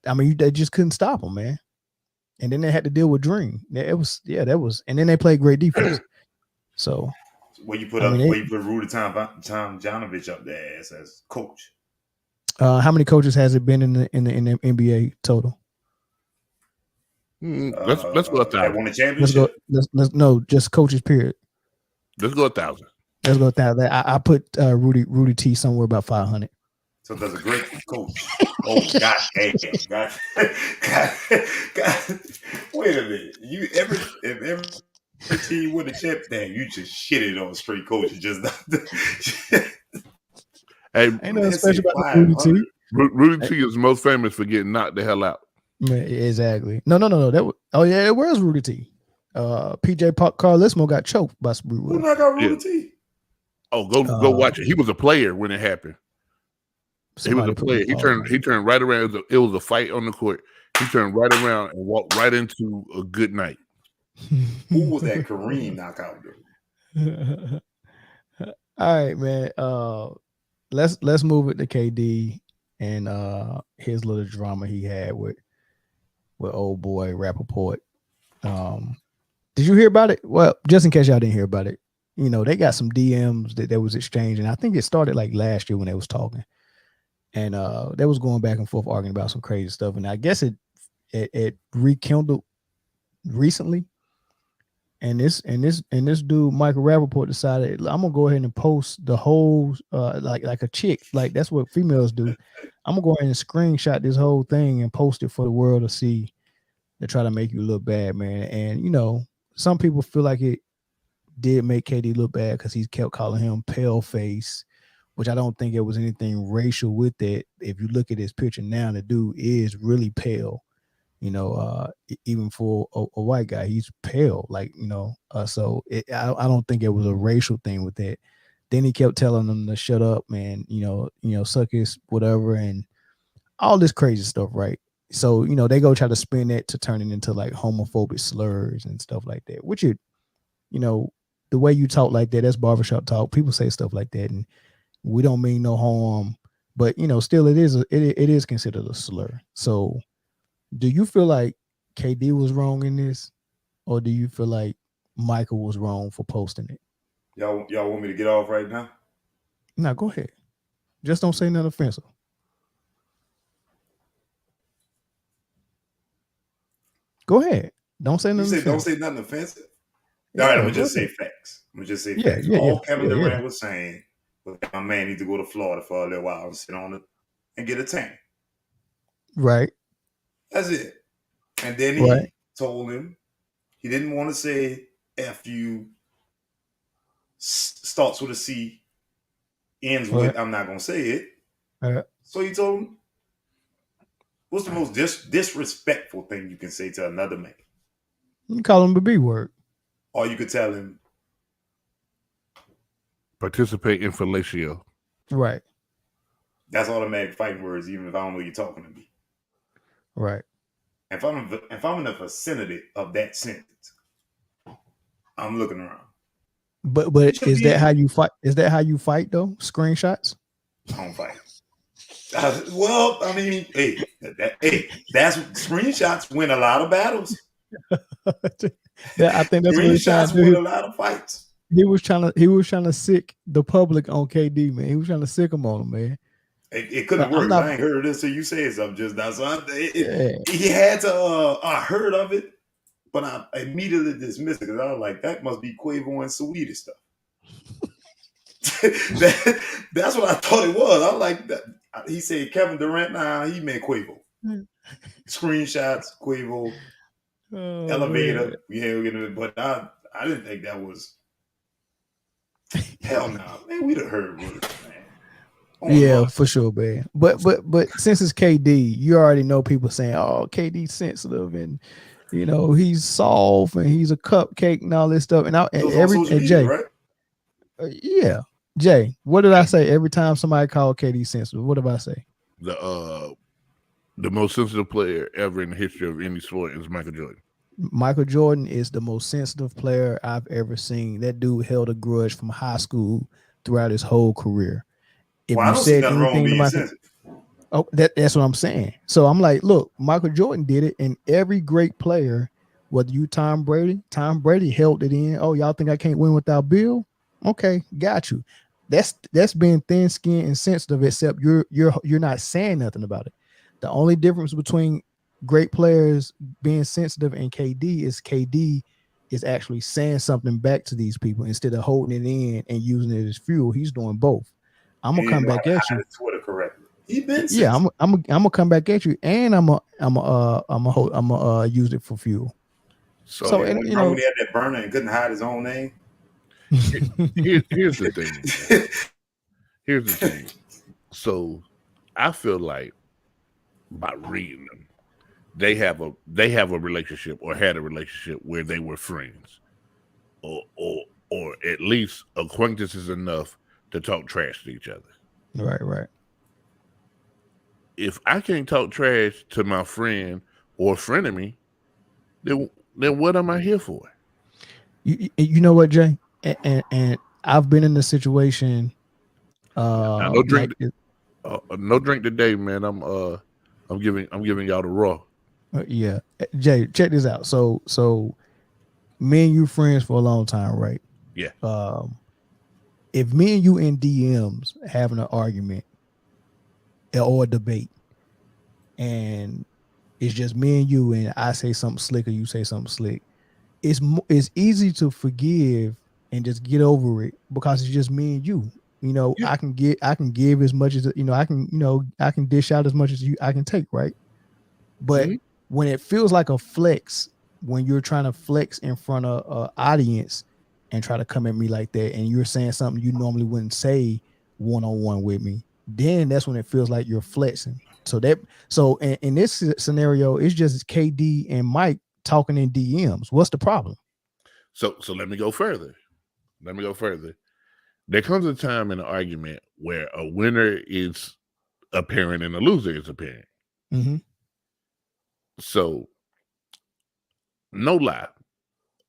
I mean, they just couldn't stop them, man. And then they had to deal with Dream. That was, and then they played great defense. So where you put Rudy Tomjanovich up there as coach. How many coaches has it been in the NBA total? Let's go 1,000. That won a championship. No, just coaches. Period. Let's go 1,000. Let's go 1,000. I put Rudy T somewhere about 500. So that's a great coach. Oh God, God. Wait a minute. If every team win a champ, damn, you just shitted on straight coaches. Just hey, ain't nothing special about Rudy T. Rudy T is most famous for getting knocked the hell out. Man, exactly. No. It was Rudy T. PJ Carlesimo got choked by Rudy. Who knocked out Rudy T? Oh, go watch it. He was a player when it happened. He was a player. He turned right around. It was a fight on the court. He turned right around and walked right into a good night. Who was that Kareem knockout dude? All right, man. Let's move it to KD and his little drama he had with old boy Rappaport. Did you hear about it? Well, just in case y'all didn't hear about it, they got some DMs that was exchanging. I think it started like last year when they was talking. And they was going back and forth arguing about some crazy stuff. And I guess it rekindled recently. And this dude, Michael Rappaport, decided, I'm gonna go ahead and post the whole like a chick. Like that's what females do. I'm gonna go ahead and screenshot this whole thing and post it for the world to see, to try to make you look bad, man. And some people feel like it did make KD look bad because he kept calling him pale face, which I don't think it was anything racial with that. If you look at his picture now, the dude is really pale. Even for a white guy, he's pale. Like, so I don't think it was a racial thing with that. Then he kept telling them to shut up, man. Suck his whatever and all this crazy stuff, right? So they go try to spin that to turn it into like homophobic slurs and stuff like that. Which the way you talk like that, that's barbershop talk. People say stuff like that, and we don't mean no harm, but still it is considered a slur. So do you feel like KD was wrong in this, or do you feel like Michael was wrong for posting it? Y'all want me to get off right now? No, go ahead. Just don't say nothing offensive. Go ahead. Don't say nothing. Don't say nothing offensive. All right, I'm gonna just say facts. Facts. All Kevin Durant was saying, my man needs to go to Florida for a little while and sit on it and get a tan. Right. That's it. And then he told him he didn't want to say F you, starts with a C, ends with I'm not going to say it. So he told him, what's the most disrespectful thing you can say to another man? You call him the B word. Or you could tell him, participate in fellatio. Right. That's automatic fighting words, even if I don't know you're talking to me. Right. If I'm in the vicinity of that sentence, I'm looking around. But is that how you fight? Is that how you fight though? Screenshots? I don't fight. Well, I mean, that's screenshots win a lot of battles. Yeah, I think that's what he's trying to do. Win a lot of fights. He was trying to sick the public on KD, man. He was trying to sick him on him, man. It couldn't work. I ain't heard of this, so you say something just now. So he had to. I heard of it, but I immediately dismissed it because I was like, that must be Quavo and Saweetie stuff. That's what I thought it was. I was like that. He said Kevin Durant. Nah, he meant Quavo. Screenshots, Quavo, elevator. Man. Yeah, but I didn't think that was. Hell no, man. We'd have heard words, man. Yeah, for sure, man. But since it's KD, you already know people saying, "Oh, KD's sensitive and he's soft and he's a cupcake and all this stuff." And Jay, right? Jay, what did I say every time somebody called KD sensitive? What did I say? The most sensitive player ever in the history of any sport is Michael Jordan. Michael Jordan is the most sensitive player I've ever seen. That dude held a grudge from high school throughout his whole career. if Well, I you don't see said nothing wrong with anything to being Michael, sensitive. oh, that's what I'm saying. So I'm like, look, Michael Jordan did it, and every great player, whether you Tom Brady held it in. Oh, y'all think I can't win without Bill? Okay, got you. That's being thin-skinned and sensitive, except you're not saying nothing about it. The only difference between great players being sensitive and KD is actually saying something back to these people instead of holding it in and using it as fuel. He's doing both. I'm He gonna didn't come know how back to at hide you. his Twitter correctly. He been Yeah, sensitive. I'm gonna come back at you, and I'm gonna use it for fuel. So, Yeah, and wasn't wrong when he had that burner and couldn't hide his own name. Here's the thing, man. Here's the thing. So I feel like by reading them, they have a relationship or had a relationship where they were friends, or at least acquaintances enough to talk trash to each other. right. If I can't talk trash to my friend or frenemy, then what am I here for? You know what, Jay, and I've been in a situation Now, like this. no drink today, man. I'm giving y'all the raw. Yeah, Jay, check this out. So me and you friends for a long time, right? Yeah. If me and you in DMs having an argument or a debate, and it's just me and you, and I say something slick or you say something slick, it's easy to forgive and just get over it because it's just me and you. You know, Yeah. I can give as much as I can dish out as much as I can take, right? But when it feels like a flex, when you're trying to flex in front of an audience and try to come at me like that, and you're saying something you normally wouldn't say one-on-one with me, then that's when it feels like you're flexing. So in this scenario, it's just KD and Mike talking in DMs. What's the problem? So let me go further. There comes a time in an argument where a winner is apparent and a loser is apparent. Mm-hmm. So, no lie,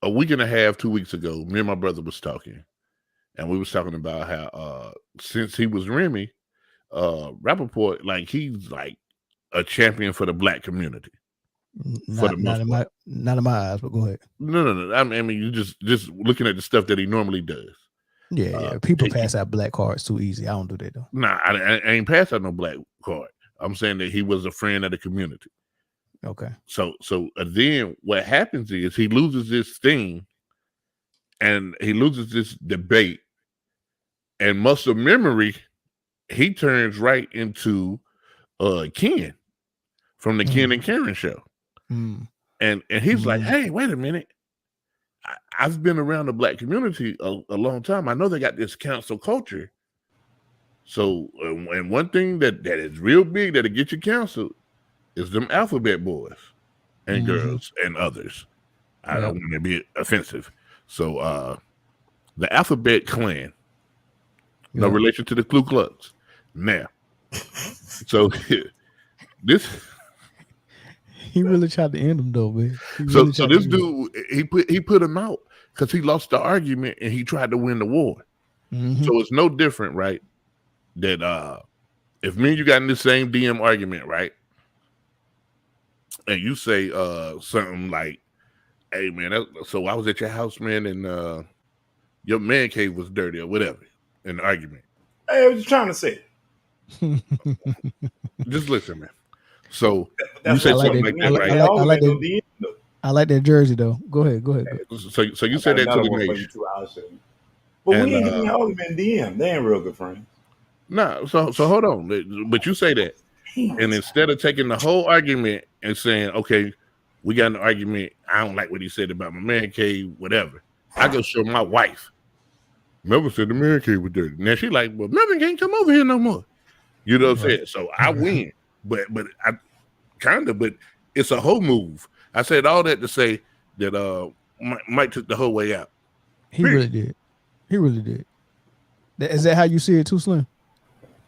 a week and a half, 2 weeks ago, me and my brother was talking, and we was talking about how since he was Remy, Rappaport, like he's like a champion for the black community. Not in my eyes, but go ahead. No. I mean, you just looking at the stuff that he normally does. Yeah. People pass out black cards too easy. I don't do that though. Nah, I ain't pass out no black card. I'm saying that he was a friend of the community. Okay. So then what happens is he loses this thing, and he loses this debate, and muscle memory, he turns right into Ken from the Ken and Karen show. And he's like, hey, wait a minute. I've been around the black community a long time. I know they got this cancel culture. So, and one thing that is real big that'll get you canceled is them alphabet boys and girls and others. I don't want to be offensive. So, the alphabet clan, no relation to the Ku Klux. Now, so this... He really tried to end him though, man. So this dude, he put him out because he lost the argument and he tried to win the war. So it's no different, right? That if me and you got in the same DM argument, right? And you say something like, hey man, so I was at your house, man, and your man cave was dirty or whatever in the argument. Hey, what you trying to say? Just listen, man. So you say something like that, right? I like that jersey though. Go ahead. So you said that to the nation. But we ain't getting all of them in DM. They ain't real good friends. Nah, so hold on. But you say that. And instead of taking the whole argument and saying, okay, we got an argument, I don't like what he said about my man cave, whatever. I go show my wife. Melvin said the man cave was dirty. Now she like, well, Melvin can't come over here no more. You know what I'm saying? So I win. But I but it's a whole move. I said all that to say that Mike took the whole way out. He really did. Is that how you see it too, Slim?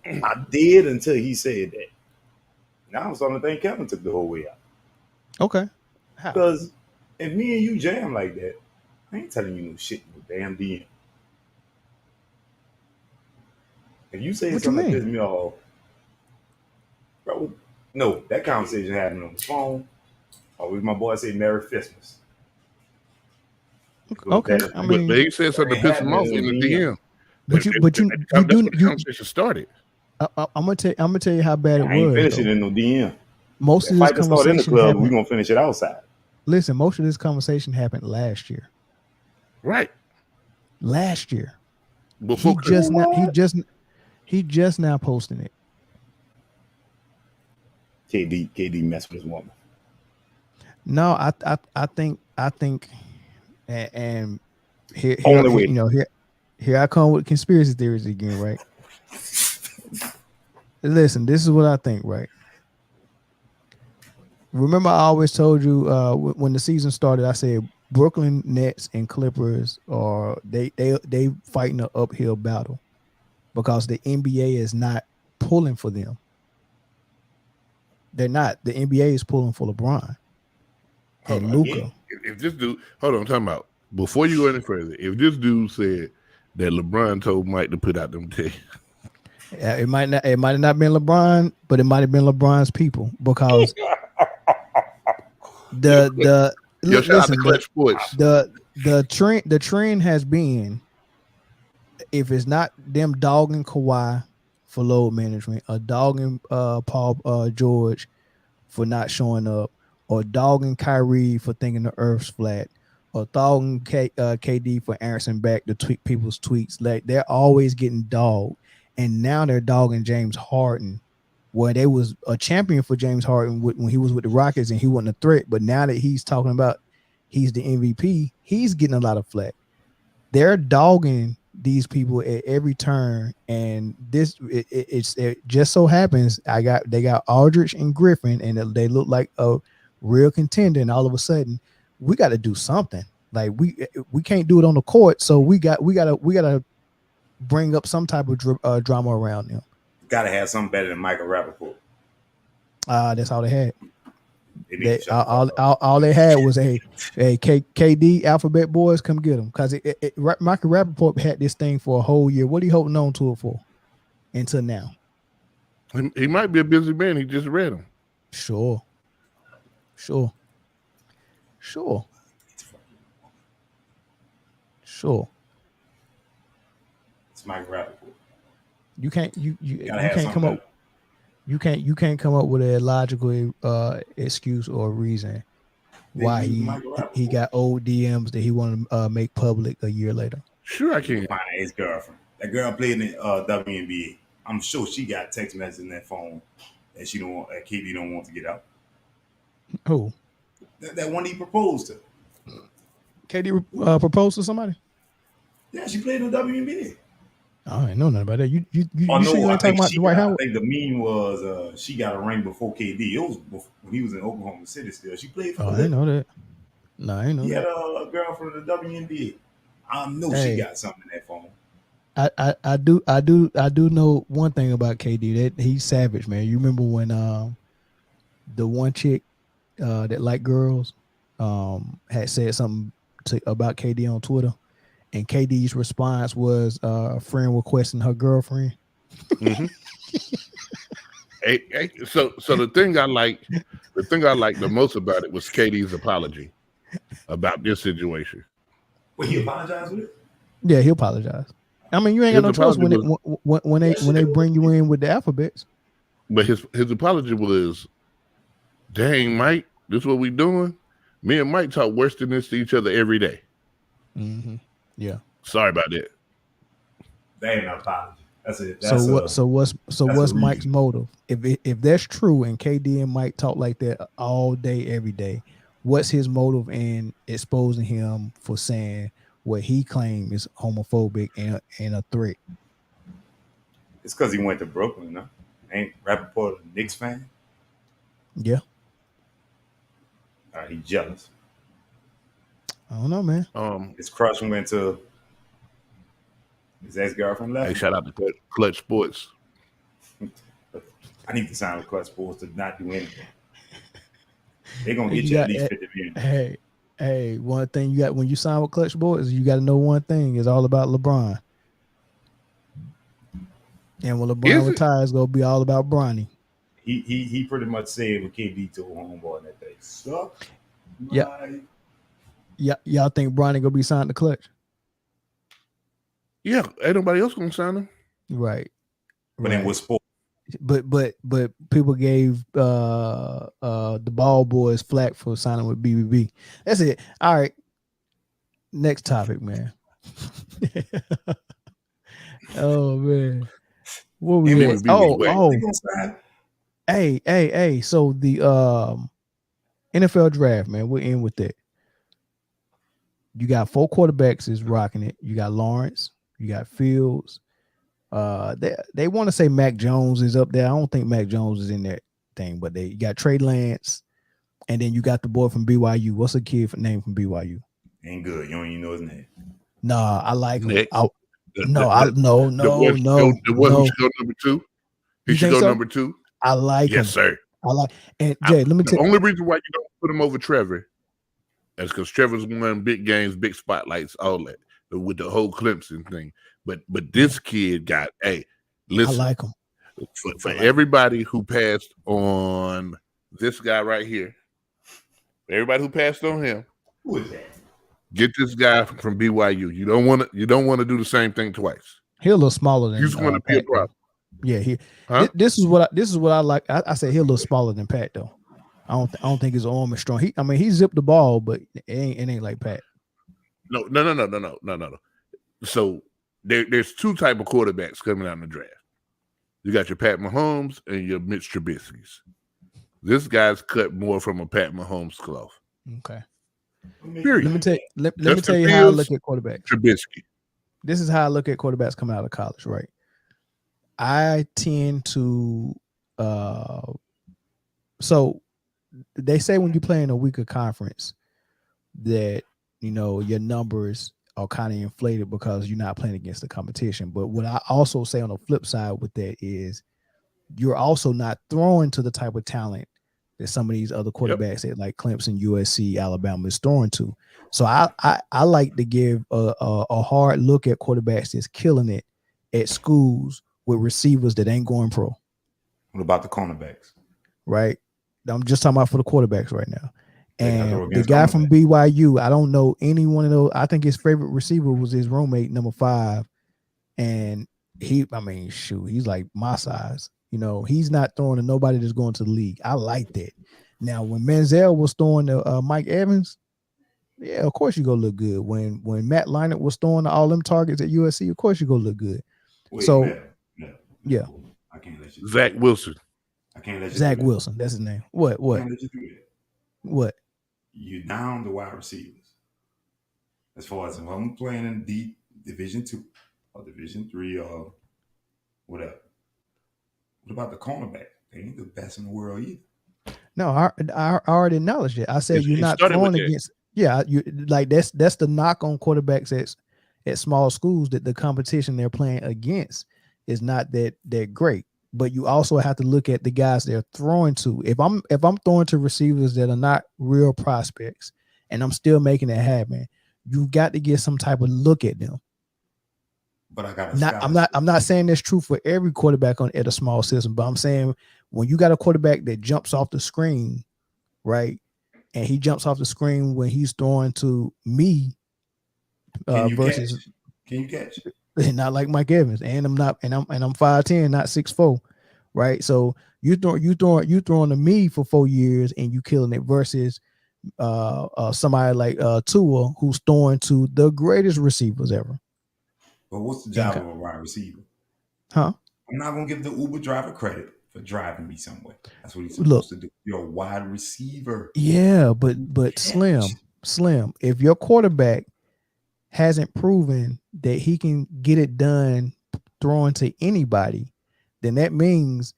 I did until he said that. Now I'm starting to think Kevin took the whole way out. Okay. Because if me and you jam like that, I ain't telling you no shit in no damn DM. If you say What something you that mean? pisses me off, bro, no, that conversation happened on the phone. Or with my boy say Merry Christmas. But Okay, that I But mean, he said something ain't to piss him off happening in in the the DM. DM. but you That's do when the you. conversation started. I'm gonna tell you how bad it I ain't was finishing though. in no DM. Most That of this fight that started in the conversation club, we're happened. gonna finish it outside. Listen, most of this conversation happened last year. Right. Last year, Before he just now posting it. KD messed with his woman. No, I think, and here Only way. here I come with conspiracy theories again, right? Listen, this is what I think, right? Remember, I always told you when the season started, I said Brooklyn Nets and Clippers are they fighting an uphill battle because the NBA is not pulling for them. They're not. The NBA is pulling for LeBron and Luka. if this dude, hold on, I'm talking about before you go any further, if this dude said that LeBron told Mike to put out them tapes, It might not have been LeBron, but it might have been LeBron's people because shout out to Clutch Sports. the trend has been, if it's not them dogging Kawhi for load management, or dogging Paul George for not showing up, or dogging Kyrie for thinking the earth's flat, or dogging KD for answering back to people's tweets. Like, they're always getting dogged, and now they're dogging James Harden, where they was a champion for James Harden when he was with the Rockets and he wasn't a threat. But now that he's talking about he's the MVP, he's getting a lot of flack. They're dogging these people at every turn, and it just so happens they got Aldridge and Griffin, and they look like a real contender. And all of a sudden, we got to do something. Like, we can't do it on the court, so we gotta bring up some type of drama around them. Gotta have something better than Michael Rappaport. That's all they had. All All they had was a KD Alphabet Boys, come get them, because Michael Rappaport had this thing for a whole year. What are you holding on to it for until now? He might be a busy man. He just read them. Sure. It's Michael Rappaport. You can't come up. You can't come up with a logical excuse or reason why he got old DMs that he wanted to make public a year later. Sure, I can. Find his girlfriend. That girl played in the WNBA. I'm sure she got text messages in that phone that KD don't want to get out. Who? That one he proposed to. KD proposed to somebody? Yeah, she played in the WNBA. I ain't know nothing about that. You no, sure you ain't talking about Dwight Howard? I think the meme was she got a ring before KD. It was when he was in Oklahoma City still. She played for I didn't know that. No, I ain't know that. He that. had a girl from the WNBA. I know she got something in that phone. I do know one thing about KD, that he's savage, man. You remember when the one chick that liked girls had said something about KD on Twitter, and KD's response was a friend requesting her girlfriend. Mm-hmm. So the thing I like the most about it was KD's apology about this situation. Well, he apologized with it? Yeah, he apologized. I mean, you ain't got no choice when they bring you in with the alphabets. But his apology was, "Dang, Mike, this is what we doing. Me and Mike talk worse than this to each other every day." Mm-hmm. Yeah. Sorry about that. That ain't an apology. That's it. So what's Mike's motive? If that's true, and KD and Mike talk like that all day, every day, what's his motive in exposing him for saying what he claims is homophobic and a threat? It's because he went to Brooklyn, no? Ain't Rappaport a Knicks fan? Yeah. He jealous. I don't know, man. His crush went to his ex-girlfriend left. Hey, shout out to Clutch Sports. I need to sign with Clutch Sports to not do anything. They're gonna get you at least 50 million. Hey, one thing you got when you sign with Clutch Sports is you got to know one thing. It's all about LeBron. And when LeBron retires, it's gonna be all about Bronny. He pretty much said what KD told homeboy in that day. Suck. Yeah, y'all think Bronny gonna be signed to Clutch? Yeah, ain't nobody else gonna sign him. Right. But then with sport. But people gave the Ball Boys flack for signing with BBB. That's it. All right. Next topic, man. Oh man. What we at? Hey. So the NFL draft, man. We're in with that. You got 4 quarterbacks is rocking it. You got Lawrence, you got Fields. They want to say Mac Jones is up there. I don't think Mac Jones is in that thing, but you got Trey Lance, and then you got the boy from BYU. What's the kid name from BYU? Ain't good. You don't even know his name. Nah, I like him. Nick. No. The one should go number 2. He should go number 2. I like him. Yes, sir. I like. And Jay, let me tell you. The only reason why you don't put him over Trevor is because Trevor's won big games, big spotlights, all that with the whole Clemson thing. But this kid got, listen. I like him. For everybody who passed on this guy right here, everybody who passed on him, who is that? Get this guy from BYU. You don't want to do the same thing twice. He's a little smaller than. He's going to be a problem. Yeah, this is what I like. I said he's a little smaller than Pat though. I don't think his arm is strong. He zipped the ball, but it ain't like Pat. No. So there's 2 type of quarterbacks coming out in the draft. You got your Pat Mahomes and your Mitch Trubisky's. This guy's cut more from a Pat Mahomes cloth. Okay. Period. Let me tell you how I look at quarterbacks. Trubisky. This is how I look at quarterbacks coming out of college, right? I tend to so they say when you play in a weaker conference that your numbers are kind of inflated because you're not playing against the competition. But what I also say on the flip side with that is you're also not throwing to the type of talent that some of these other quarterbacks at like Clemson, USC, Alabama is throwing to. So I like to give a hard look at quarterbacks that's killing it at schools with receivers that ain't going pro. What about the cornerbacks? Right. I'm just talking about for the quarterbacks right now. And the guy from BYU, I don't know any one of those. I think his favorite receiver was his roommate, number 5. And he's like my size. He's not throwing to nobody that's going to the league. I like that. Now, when Manziel was throwing to Mike Evans, yeah, of course you go look good. When Matt Leinart was throwing to all them targets at USC, of course you go look good. Yeah. I can't let you. Zach Wilson. I can't let you. Zach Wilson, that's his name. What? I can't let you do that. What? You down the wide receivers. As far as if I'm playing in Division 2 or Division 3 or whatever. What about the cornerback? They ain't the best in the world either. No, I already acknowledged it. I said you're not throwing against. Yeah, you like that's the knock on quarterbacks at small schools, that the competition they're playing against is not that great. But you also have to look at the guys they're throwing to. If I'm throwing to receivers that are not real prospects and I'm still making it happen, you got to get some type of look at them. But I got I'm not saying that's true for every quarterback at a small system, but I'm saying when you got a quarterback that jumps off the screen, right? And he jumps off the screen when he's throwing to me versus can you catch? Not like Mike Evans, and I'm 5'10", not 6'4", right? So you throwing to me for 4 years and you killing it versus somebody like Tua, who's throwing to the greatest receivers ever. But what's the job of a wide receiver? Huh? I'm not gonna give the Uber driver credit for driving me somewhere. That's what he's supposed to do. You're a wide receiver. Yeah, but Slim, if your quarterback hasn't proven that he can get it done throwing to anybody, then that means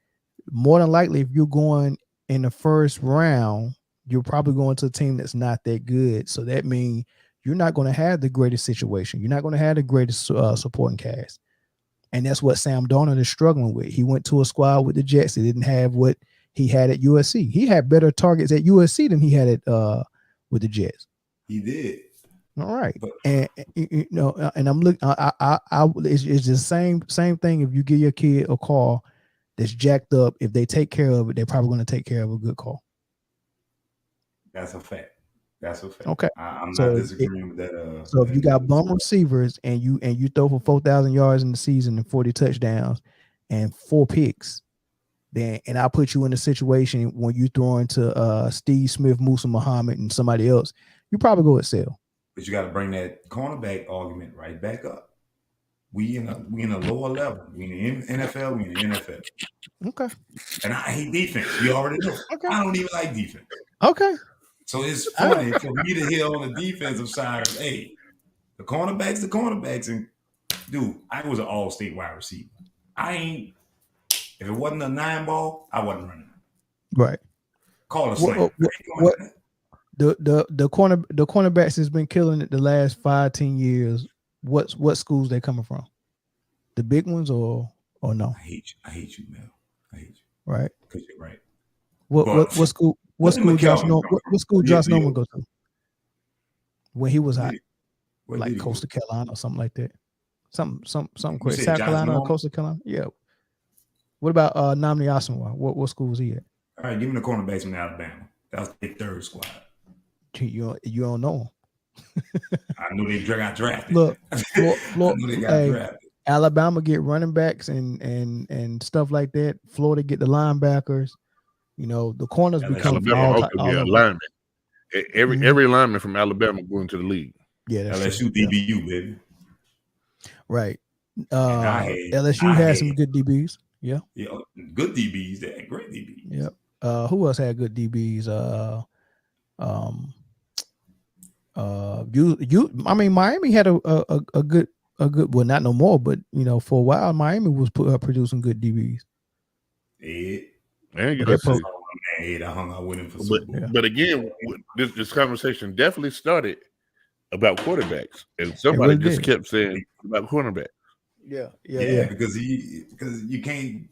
more than likely if you're going in the first round, you're probably going to a team that's not that good. So that means you're not going to have the greatest situation. You're not going to have the greatest supporting cast. And that's what Sam Darnold is struggling with. He went to a squad with the Jets. He didn't have what he had at USC. He had better targets at USC than he had at with the Jets. He did. All right, and you know, and I'm looking. It's the same thing. If you give your kid a car that's jacked up, if they take care of it, they're probably going to take care of a good car. That's a fact. Okay, I'm not disagreeing with that. So if you got bum receivers and you throw for 4,000 yards in the season and 40 touchdowns and 4 picks, then and I put you in a situation when you throw into Steve Smith, Musa Muhammad, and somebody else, you probably go excel. But you got to bring that cornerback argument right back up. We in a lower level. We in the NFL. We in the NFL. Okay. And I hate defense. You already know. Okay. I don't even like defense. Okay. So it's funny for me to hear on the defensive side, hey, the cornerbacks, and dude, I was an all-state wide receiver. If it wasn't a 9-ball, I wasn't running. Right. Call a slam. The cornerbacks has been killing it the last 5-10 years. What schools they coming from? The big ones or no? I hate you, Mel. I hate you. Right. Because you're right. What school? What school Josh Norman go to? When he was hot, like Coastal Carolina or something like that. Something crazy. South Carolina or Coastal Carolina. Yeah. What about Namdi Asamoah? What school was he at? All right, give me the cornerbacks from Alabama. That was the third squad. You don't know him. I knew they got drafted. Look, Alabama get running backs and stuff like that. Florida get the linebackers. You know, the corners become Alabama lineman. Every lineman from Alabama going to the league. Yeah, that's LSU true. DBU, baby. Right. LSU had some good DBs. Yeah. Yeah, good DBs. They had great DBs. Yeah. Who else had good DBs? I mean, Miami had a good, well, not no more, but you know, for a while, Miami was producing good DBs. I hung out with him for Super Bowl. But again, this conversation definitely started about quarterbacks, and somebody just kept saying about cornerbacks. Yeah. Because you can't.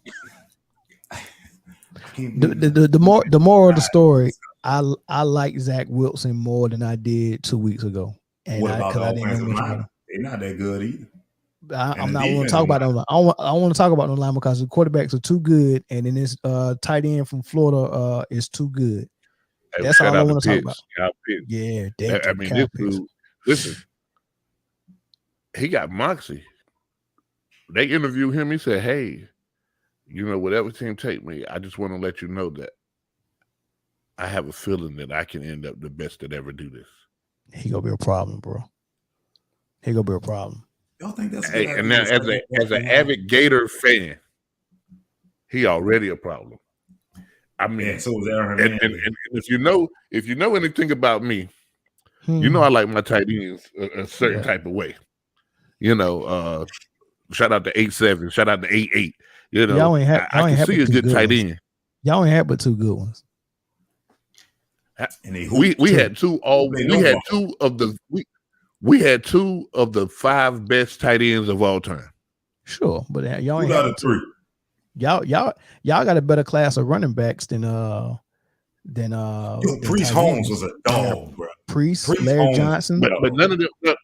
The moral of the story, I like Zach Wilson more than I did 2 weeks ago. And what about the offensive line? They're not that good either. I'm not want to talk about them. I want to talk about the line because the quarterbacks are too good, and then this tight end from Florida is too good. That's all I want to talk about. Yeah, I mean, this dude, listen, he got moxie. They interviewed him. He said, "Hey, you know, whatever team take me, I just want to let you know that I have a feeling that I can end up the best that ever do this." He gonna be a problem, bro. He gonna be a problem. Y'all think that's and now as an avid Gator fan, he already a problem. I mean, so is Aaron Hernandez. And if you know anything about me, you know I like my tight ends a certain type of way. You know, shout out to 8-7, shout out to 8-8. You know, I can see a good tight end. Y'all ain't had but 2 good ones. And we had two of the 5 best tight ends of all time. Sure, but y'all ain't had 3. Y'all got a better class of running backs than Priest Holmes was a dog, bro. Priest Larry Johnson, but none of them. No.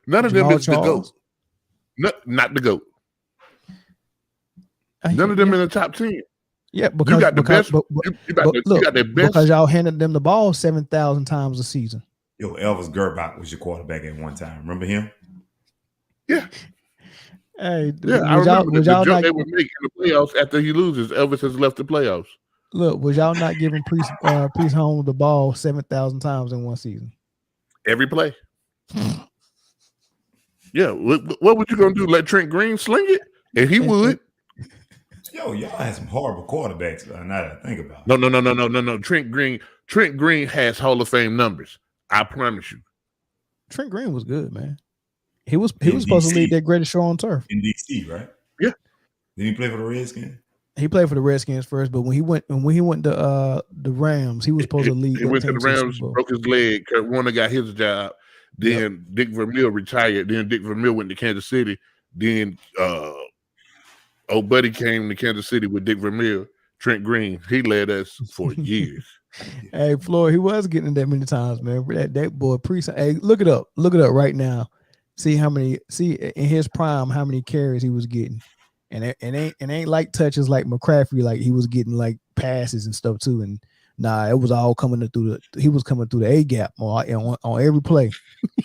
None of them is the GOAT. Not the GOAT. None of them in the top 10. Yeah, because you got the best. You got the best because y'all handed them the ball 7,000 times a season. Yo, Elvis Gerbach was your quarterback at one time. Remember him? Yeah. Hey, yeah, I remember the joke they would make in the playoffs after he loses. Elvis has left the playoffs. Look, was y'all not giving Priest Holmes the ball 7,000 times in one season? Every play. Yeah, what would you gonna do? Let Trent Green sling it? And he would. Yo, y'all had some horrible quarterbacks. Now that I think about it. No. Trent Green has Hall of Fame numbers. I promise you. Trent Green was good, man. He was supposed to lead that greatest show on turf in DC, right? Yeah. Did he play for the Redskins? He played for the Redskins first, but when he went to the Rams, he was supposed to lead. He went to the Rams, broke his leg. Kurt Warner got his job. Then Dick Vermeil retired. Then Dick Vermeil went to Kansas City. Then old buddy came to Kansas City with Dick Vermeil. Trent Green, he led us for years. Hey, Floyd, he was getting it that many times, man. That boy Hey, look it up right now. See in his prime how many carries he was getting. And it ain't like touches like McCaffrey, like he was getting like passes and stuff too. And nah, it was all coming through he was coming through the A gap on every play.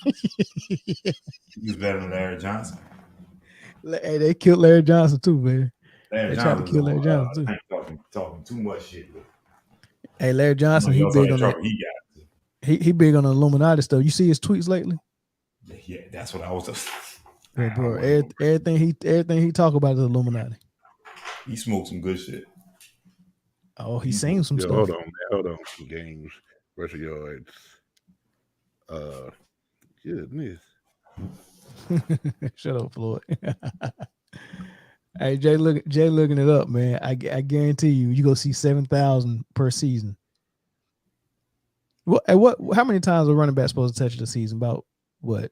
He was better than Larry Johnson. Hey, they killed Larry Johnson too, man. Larry They tried to kill Larry Johnson too. Talking too much shit. Hey, Larry Johnson, he big on that. He big on the Illuminati stuff. You see his tweets lately? Yeah, that's what I was. Yeah, bro, everything he talk about is Illuminati. He smoked some good shit. Oh, he seen some stuff. Hold on. Games, rushing yards. Goodness. Shut up, Floyd. Hey, Jay looking it up, man. I guarantee you gonna see 7,000 per season. How many times a running back supposed to touch the season? About what?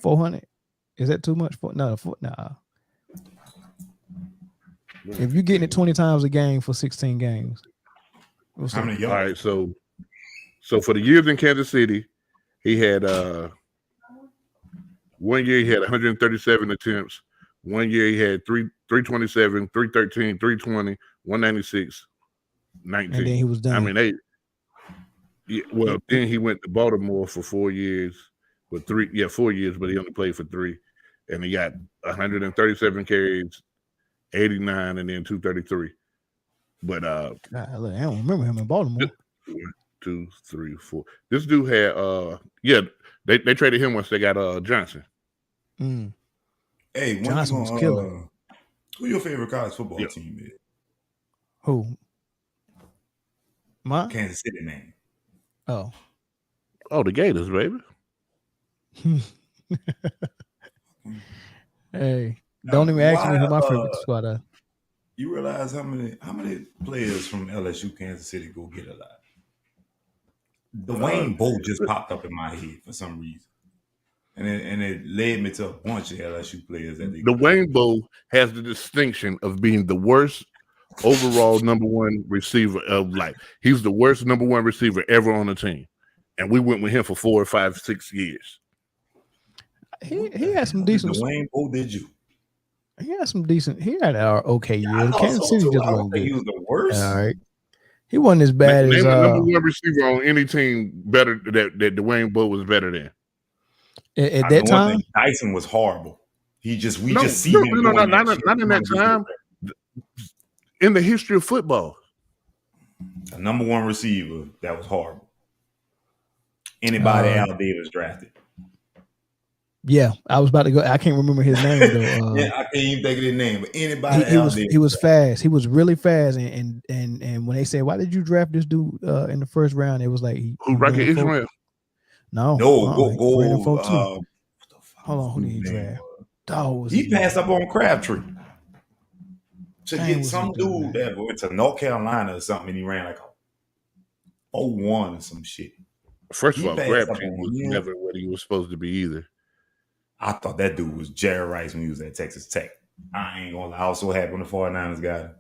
400? Is that too much? Nah. If you're getting it 20 times a game for 16 games, how many All yards? right, so for the years in Kansas City, he had 1 year he had 137 attempts. 1 year he had 327, 313, 320, 196, 19. And then he was done. I mean, then he went to Baltimore for 4 years. 4 years, but he only played for 3. And he got 137 carries, 89, and then 233. But God, I don't remember him in Baltimore. 1, 2, 3, 4. This dude had they traded him once they got Johnson. Hey, Johnson was killing. Who your favorite college football team is? Who? Mine? Kansas City name. Oh, the Gators, baby. Hey, don't even ask me who my favorite squad is. You realize how many players from LSU Kansas City go get a lot? Dwayne Bowe just popped up in my head for some reason. And it led me to a bunch of LSU players that Dwayne Bowe has the distinction of being the worst overall number one receiver of life. He's the worst number one receiver ever on the team. And we went with him for 4, 5, 6 years. He had some decent. Dwayne Bowe, did you? He had some decent. He had an okay year. Kansas City just wasn't good. He was the worst. All right. He wasn't as bad as number one receiver on any team better that Dwayne Bowe was better than. At that time, Dyson was horrible. We just see him. Not in that time. In the history of football, a number one receiver that was horrible. Anybody Al Davis drafted? Yeah, I was about to go. I can't remember his name though. I can't even think of his name. But anybody, he was fast. He was really fast. And when they said, "Why did you draft this dude in the first round?" It was like Rocky Israel. No, go. Hold on, who did he draft? He passed up on Crabtree to get some dude that went to North Carolina or something, and he ran like a 0-1 or some shit. First of all, Crabtree was never what he was supposed to be either. I thought that dude was Jerry Rice when he was at Texas Tech. I ain't gonna lie. I was so happy when the 49ers got him.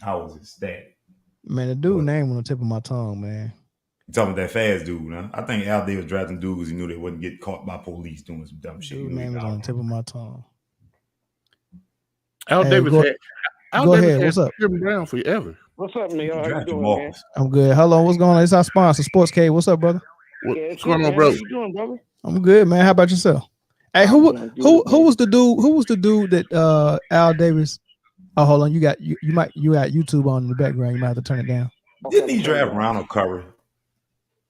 I was ecstatic. Man, the dude name on the tip of my tongue, man. You talking about that fast dude, huh? I think Al Davis drafting dudes because he knew they wouldn't get caught by police doing some dumb shit. Dude name was on the tip of my tongue. Al Davis go ahead. What's up? Jim Brown forever. What's up, man? How you doing, man? I'm good. Hello, what's going on? It's our sponsor, Sports K. What's up, brother? What's going on, bro? How you doing, brother? I'm good, man. How about yourself? Hey, who was the dude? Who was the dude that Al Davis? Oh, hold on. You got YouTube on in the background. You might have to turn it down. Didn't he draft Ronald Curry?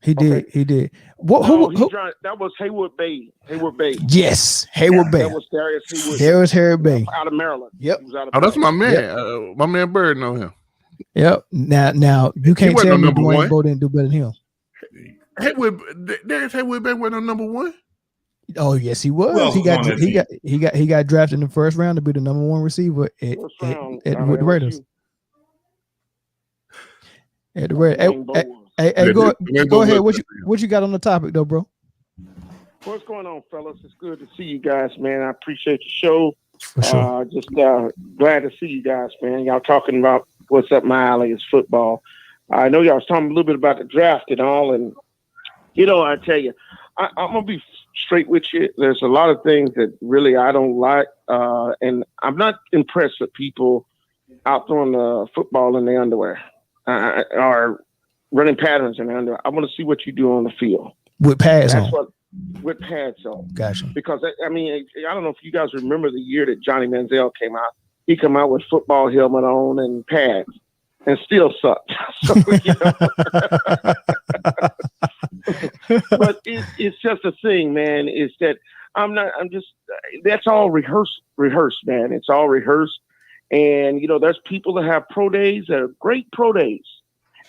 He did. He did. That was Haywood Bay. Yes, Haywood Bay. That was Darius Haywood. There's Haywood Bay Out of Maryland. Yep. That's my man. Yep. My man Bird know him. Yep. Now you can't tell me Dwayne Bowe didn't do better than him. Darius Haywood Bay went on number one. Oh yes, he was. He got drafted in the first round to be the number one receiver at the Raiders. At the Raiders. Hey, go ahead. What you got on the topic though, bro? What's going on, fellas? It's good to see you guys, man. I appreciate your show. For sure. Just glad to see you guys, man. Y'all talking about what's up my alley is football. I know y'all was talking a little bit about the draft and all, and I tell you, I'm gonna be straight with you. There's a lot of things that really I don't like, and I'm not impressed with people out throwing the football in their underwear or running patterns in their underwear. I want to see what you do on the field with pads on. With pads on. Gotcha. Because I don't know if you guys remember the year that Johnny Manziel came out. He came out with football helmet on and pads, and still sucked. So, but it's just a thing, man. Is that that's all rehearsed, man. It's all rehearsed. And, there's people that have pro days that are great pro days,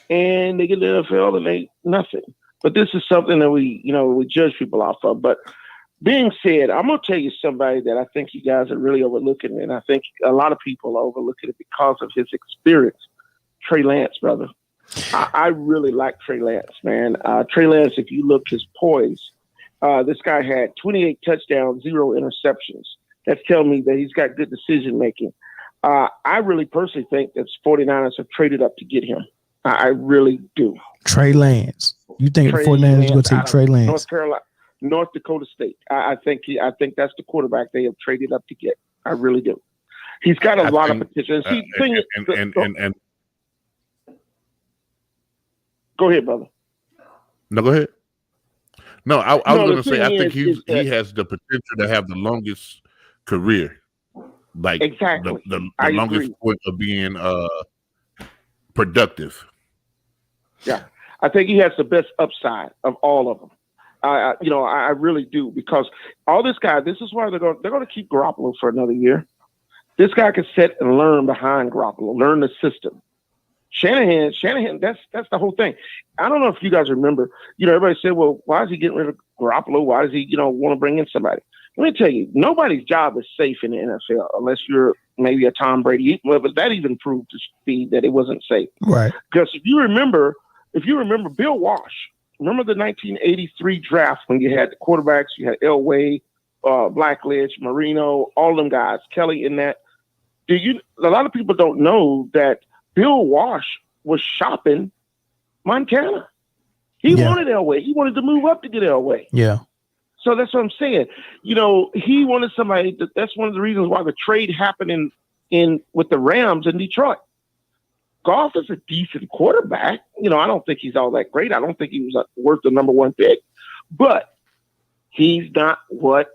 and they get to the NFL and they nothing. But this is something that we judge people off of. But being said, I'm going to tell you somebody that I think you guys are really overlooking, and I think a lot of people are overlooking it because of his experience. Trey Lance, brother. I really like Trey Lance, man. Trey Lance, if you look his poise, this guy had 28 touchdowns, 0 interceptions. That's telling me that he's got good decision making. I really personally think that 49ers have traded up to get him. I really do. Trey Lance. You think the 49ers are going to take Trey Lance? North Dakota State. I think that's the quarterback they have traded up to get. I really do. He's got a lot of potential. And go ahead, brother. No, go ahead. No, I was going to say, I think he has the potential to have the longest career. Like exactly. the longest point of being productive. Yeah. I think he has the best upside of all of them. I really do, because all this is why they're going to keep Garoppolo for another year. This guy can sit and learn behind Garoppolo, learn the system. Shanahan, that's the whole thing. I don't know if you guys remember, everybody said, well, why is he getting rid of Garoppolo? Why does he, want to bring in somebody? Let me tell you, nobody's job is safe in the NFL unless you're maybe a Tom Brady. Well, but that even proved to speed that it wasn't safe. Right. Because if you remember Bill Walsh, remember the 1983 draft when you had the quarterbacks, you had Elway, Blackledge, Marino, all them guys, Kelly in that. A lot of people don't know that Bill Walsh was shopping Montana. He wanted Elway. He wanted to move up to get Elway. Yeah. So that's what I'm saying. He wanted somebody. That's one of the reasons why the trade happened in with the Rams in Detroit. Goff is a decent quarterback. I don't think he's all that great. I don't think he was worth the number 1 pick, but he's not what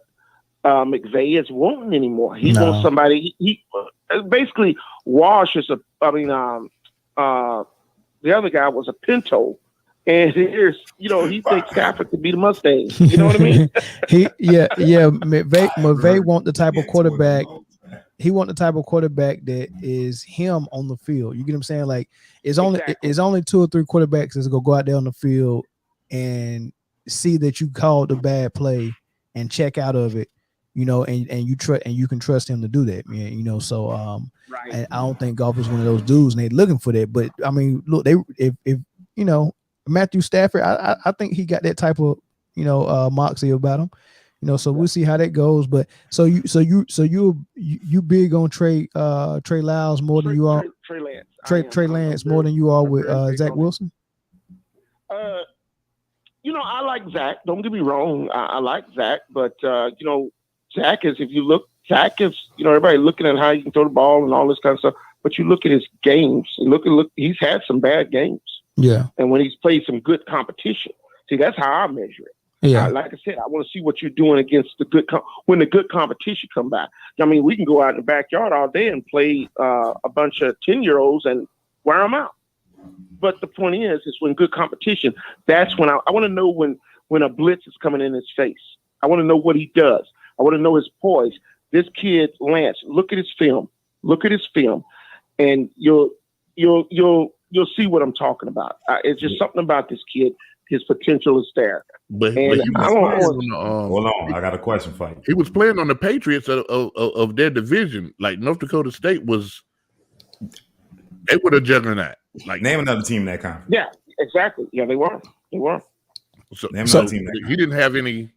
McVay is wanting anymore. He wants somebody. He basically Walsh is the other guy was a Pinto. And here's, he thinks Stafford could be the Mustang. You know what I mean? McVay want the type of quarterback. He want the type of quarterback that is him on the field. You get what I'm saying? Like it's only 2 or 3 quarterbacks that's gonna go out there on the field and see that you called the bad play and check out of it. And you can trust him to do that, man. So right. And I don't think Goff is one of those dudes, and they're looking for that. But I mean, look, if Matthew Stafford, I think he got that type of moxie about him, So we'll see how that goes. But so you big on Trey Lyles more than you are Trey Lance. Trey Lance more than you are with Zach Wilson. I like Zach. Don't get me wrong. I like Zach, but Zach is. If you look, Zach is. Everybody looking at how he can throw the ball and all this kind of stuff. But you look at his games. Look. He's had some bad games. Yeah. And when he's played some good competition, see, that's how I measure it. Yeah. Like I said, I want to see what you're doing against the good when the good competition come back. I mean, we can go out in the backyard all day and play a bunch of 10-year-olds and wear them out. But the point is when good competition, that's when I want to know when a blitz is coming in his face. I want to know what he does. I want to know his poise. This kid, Lance, look at his film. And you'll see what I'm talking about. It's just something about this kid. His potential is there. But hold on, I got a question for you. He was playing on the Patriots of their division. Like North Dakota State they were a juggernaut. Like name another team in that conference. Yeah, exactly. Yeah, they were. So he didn't have any.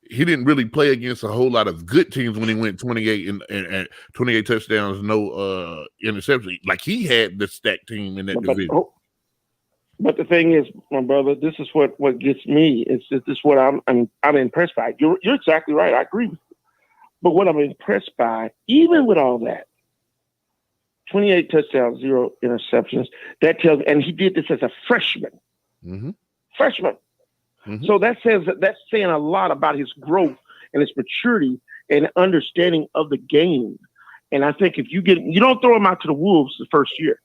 He didn't really play against a whole lot of good teams when he went 28 and 28 touchdowns, no interceptions. Like he had the stacked team in that division. But the thing is, my brother, this is what gets me. This is what I'm impressed by. You're exactly right. I agree with you. But what I'm impressed by, even with all that, 28 touchdowns, 0 interceptions. That tells, and he did this as a freshman. Mm-hmm. Freshman. Mm-hmm. So that's saying a lot about his growth and his maturity and understanding of the game. And I think if you don't throw him out to the wolves the first year.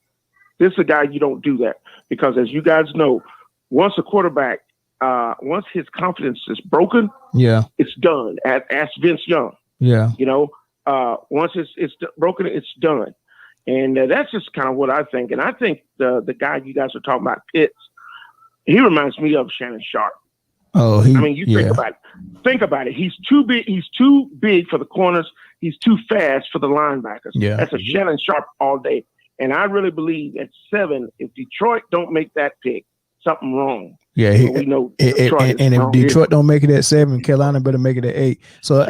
This is a guy you don't do that, because as you guys know, once a quarterback, once his confidence is broken, it's done. Ask Vince Young. Yeah, once it's broken, it's done. And that's just kind of what I think. And I think the guy you guys are talking about, Pitts, he reminds me of Shannon Sharp. Oh, think about it. Think about it. He's too big. He's too big for the corners. He's too fast for the linebackers. Yeah, that's a Shannon Sharp all day. And I really believe at 7, if Detroit don't make that pick, something wrong. Yeah, we know Detroit and if Detroit don't make it at 7, Carolina better make it at 8. So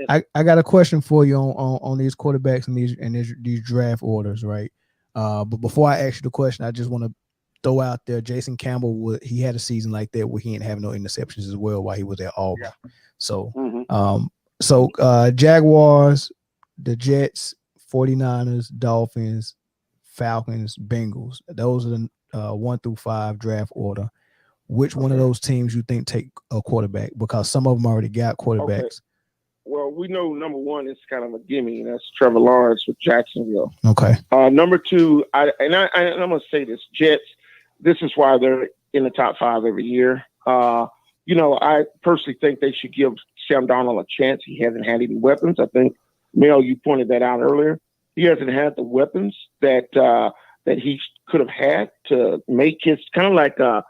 I got a question for you on these quarterbacks and these draft orders, right? But before I ask you the question, I just want to throw out there, Jason Campbell, he had a season like that where he didn't have no interceptions as well while he was at Auburn. Yeah. So, Jaguars, the Jets, 49ers, Dolphins, Falcons, Bengals. Those are the 1 through 5 draft order. Which one of those teams you think take a quarterback? Because some of them already got quarterbacks. Okay. Well, we know number 1 is kind of a gimme. That's Trevor Lawrence with Jacksonville. Okay. Number 2, I'm going to say this, Jets. This is why they're in the top 5 every year. I personally think they should give Sam Darnold a chance. He hasn't had any weapons. I think, Mel, you pointed that out earlier. He hasn't had the weapons that he could have had to make his kind of like the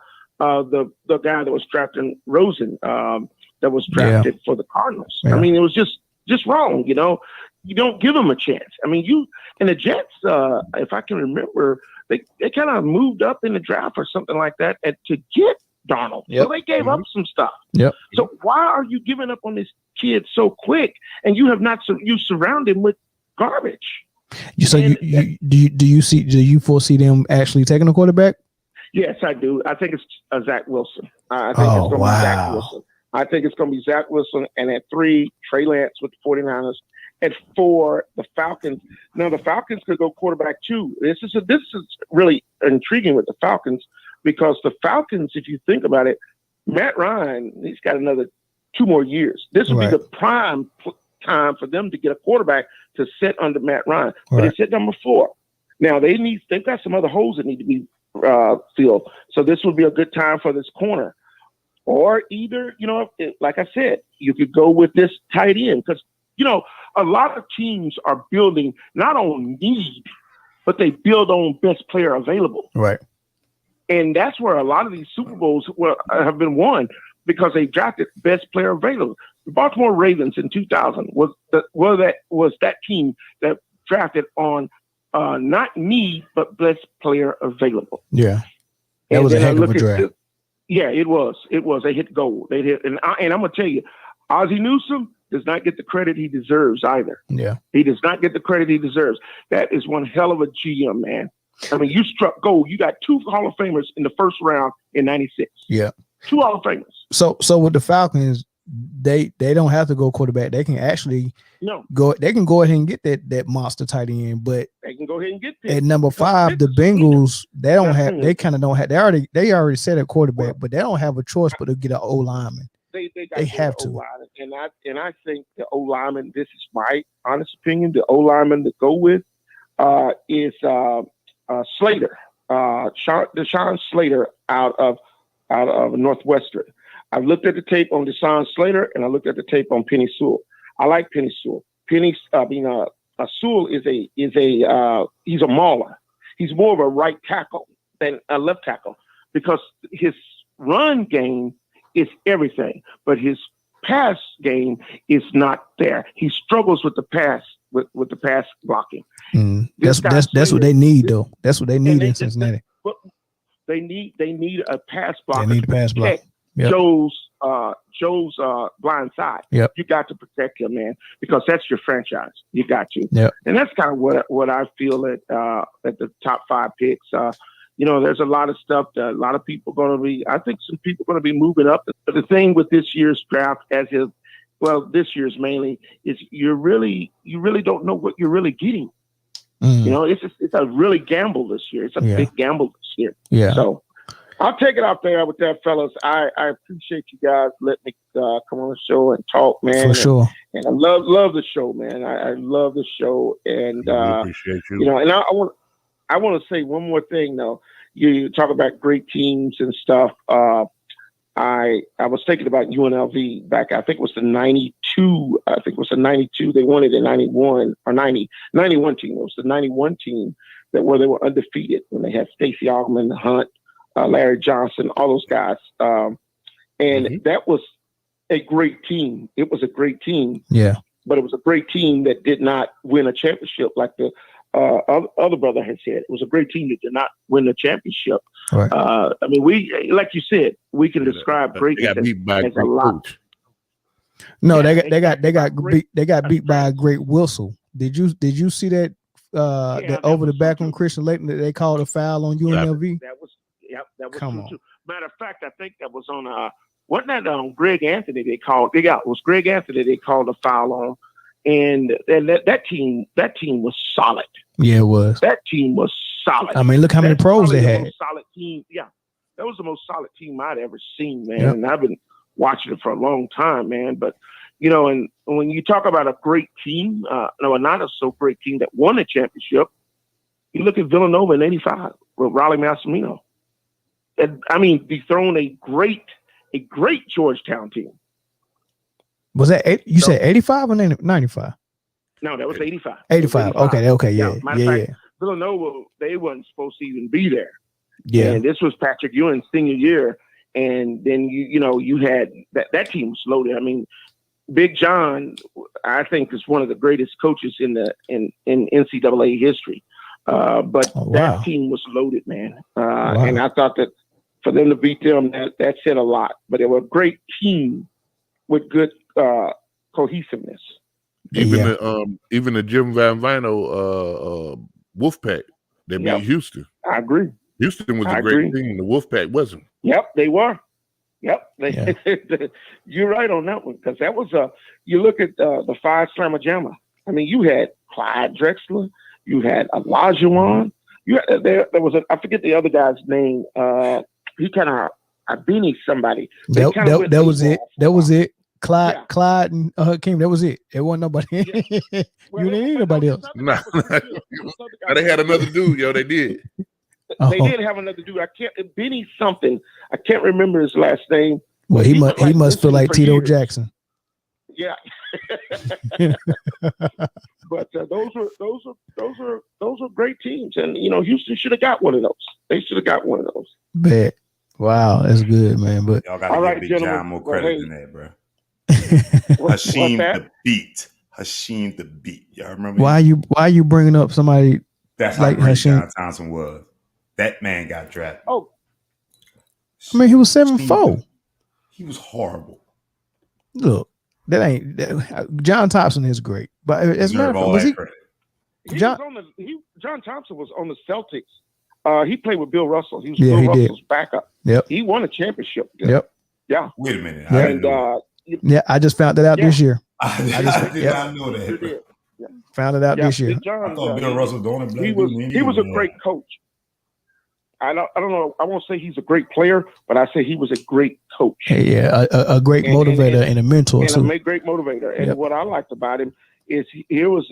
guy that was drafted, Rosen, that was drafted for the Cardinals. Yeah. I mean, it was just wrong. You don't give him a chance. I mean, and the Jets, if I can remember, they kind of moved up in the draft or something like that to get Darnold. Yep. So they gave up some stuff. Yep. So why are you giving up on this kid so quick? And you have not you surround him with garbage. So do you foresee them actually taking a quarterback? Yes, I do. I think it's Zach Wilson. I think it's going to be Zach Wilson. I think it's going to be Zach Wilson. And at 3, Trey Lance with the 49ers. At 4, the Falcons. Now the Falcons could go quarterback too. This is really intriguing with the Falcons, because the Falcons, if you think about it, Matt Ryan, he's got another 2 more years. This would be the prime time for them to get a quarterback to sit under Matt Ryan. But it's at number 4. Now they've got some other holes that need to be filled. So this would be a good time for this corner. Or either, like I said, you could go with this tight end, because a lot of teams are building not on need, but they build on best player available. Right. And that's where a lot of these Super Bowls have been won, because they drafted best player available. The Baltimore Ravens in 2000 was that team that drafted on not need, but best player available. Yeah. That was a heck of a draft. It was. They hit gold. They hit, and I'm going to tell you, Ozzie Newsome does not get the credit he deserves either. Yeah. He does not get the credit he deserves. That is one hell of a GM, man. I mean, you struck gold. You got 2 Hall of Famers in the first round in '96. Yeah. 2 Hall of Famers. So with the Falcons, they don't have to go quarterback. They can actually go. They can go ahead and get that monster tight end, but they can go ahead and get this. At number 5, the Bengals, they don't have. They kind of don't have. They already set a quarterback, but they don't have a choice but to get an O lineman. They have to. O-lineman. And I think the O lineman. This is my honest opinion. The O lineman to go with is Slater, Deshaun Slater out of Northwestern. I've looked at the tape on Deshaun Slater, and I looked at the tape on Penny Sewell. I like Penny Sewell. Sewell is he's a mauler. He's more of a right tackle than a left tackle, because his run game is everything, but his pass game is not there. He struggles with the pass with the pass blocking. That's what they need, though. That's what they need in Cincinnati. They need a pass blocker. They need a pass block. Yep. Joe's blind side. Yep. You got to protect him, man, because that's your franchise. You got to. Yep. And that's kind of what I feel at the top 5 picks. there's a lot of stuff that a lot of people going to be. I think some people going to be moving up. But the thing with this year's draft, this year's mainly, is you really don't know what you're really getting. It's a really gamble this year. It's a big gamble this year. Yeah. So I'll take it out there with that, fellas. I appreciate you guys letting me come on the show and talk, man. For sure. And I love the show, man. I love the show, and appreciate you. And I want to say one more thing though. You talk about great teams and stuff. I was thinking about UNLV back. I think it was the 92. I think it was the 92. They won it in 91 or 91 team. It was the 91 team where they were undefeated when they had Stacey Augmon, Hunt, Larry Johnson, all those guys. And that was a great team. It was a great team. Yeah. But it was a great team that did not win a championship like the other brother had said. It was a great team that did not win the championship. Right. I mean, we, like you said, we can describe greatness as a lot. Coach. No, they got beat by a great whistle. Did you see that? That over the back on Christian Laettner that they called a foul on UNLV. That was true too. Matter of fact, I think that was on wasn't that on Greg Anthony they called? It was Greg Anthony they called a foul on, and that team was solid. Yeah, it was. That team was solid. I mean, look how many pros they had. Solid team. Yeah, that was the most solid team I'd ever seen, man. Yep. And I've been watching it for a long time, man. But and when you talk about a great team, not a so great team that won a championship, you look at Villanova in '85 with Raleigh Massimino. And I mean, dethroned a great Georgetown team. Was that you said 85 or 95? No, that was 85. 85. Okay, yeah. Fact, Villanova, they wasn't supposed to even be there. Yeah. And this was Patrick Ewing's senior year. And then you had that team was loaded. I mean, Big John, I think, is one of the greatest coaches in NCAA history. But that team was loaded, man. And I thought that for them to beat them, that said a lot. But they were a great team with good cohesiveness. Even the Jim Van Vino Wolfpack, they beat Houston. I agree. Houston was a great team. The Wolfpack wasn't. Yep, they were. Yep, you're right on that one, because that was you look at the Five Slammer Jammer. I mean, you had Clyde Drexler, you had Olajuwon, there was I forget the other guy's name. He kind of Abini somebody. That was it. That was it. Clyde and Hakeem. That was it. It wasn't nobody. Yeah. Well, you didn't need nobody else. No, they had another dude. Yo, they did. They did have another dude. Benny something. I can't remember his last name. Well, he must feel like Tito Jackson. Yeah. But those are great teams, and Houston should have got one of those. They should have got one of those. Bet. Wow, that's good, man. But y'all got to give Big John more credit than that, bro. Hasheem the Beat. Y'all remember? Why you bringing up somebody? That's like Hasheem John Thompson was. That man got drafted. Oh, I mean, he was 7'4". He was horrible. Look, John Thompson is great, but as a matter of fact, John Thompson was on the Celtics. He played with Bill Russell. He was Bill Russell's backup. Yep. He won a championship. Yep. Yeah. Wait a minute. I just found that out this year. I did not know that. Found it out this year. I thought Bill Russell was the only black dude. He was a great coach. I don't know. I won't say he's a great player, but I say he was a great coach. Yeah, a great motivator and a mentor too. A great motivator. And what I liked about him is he was.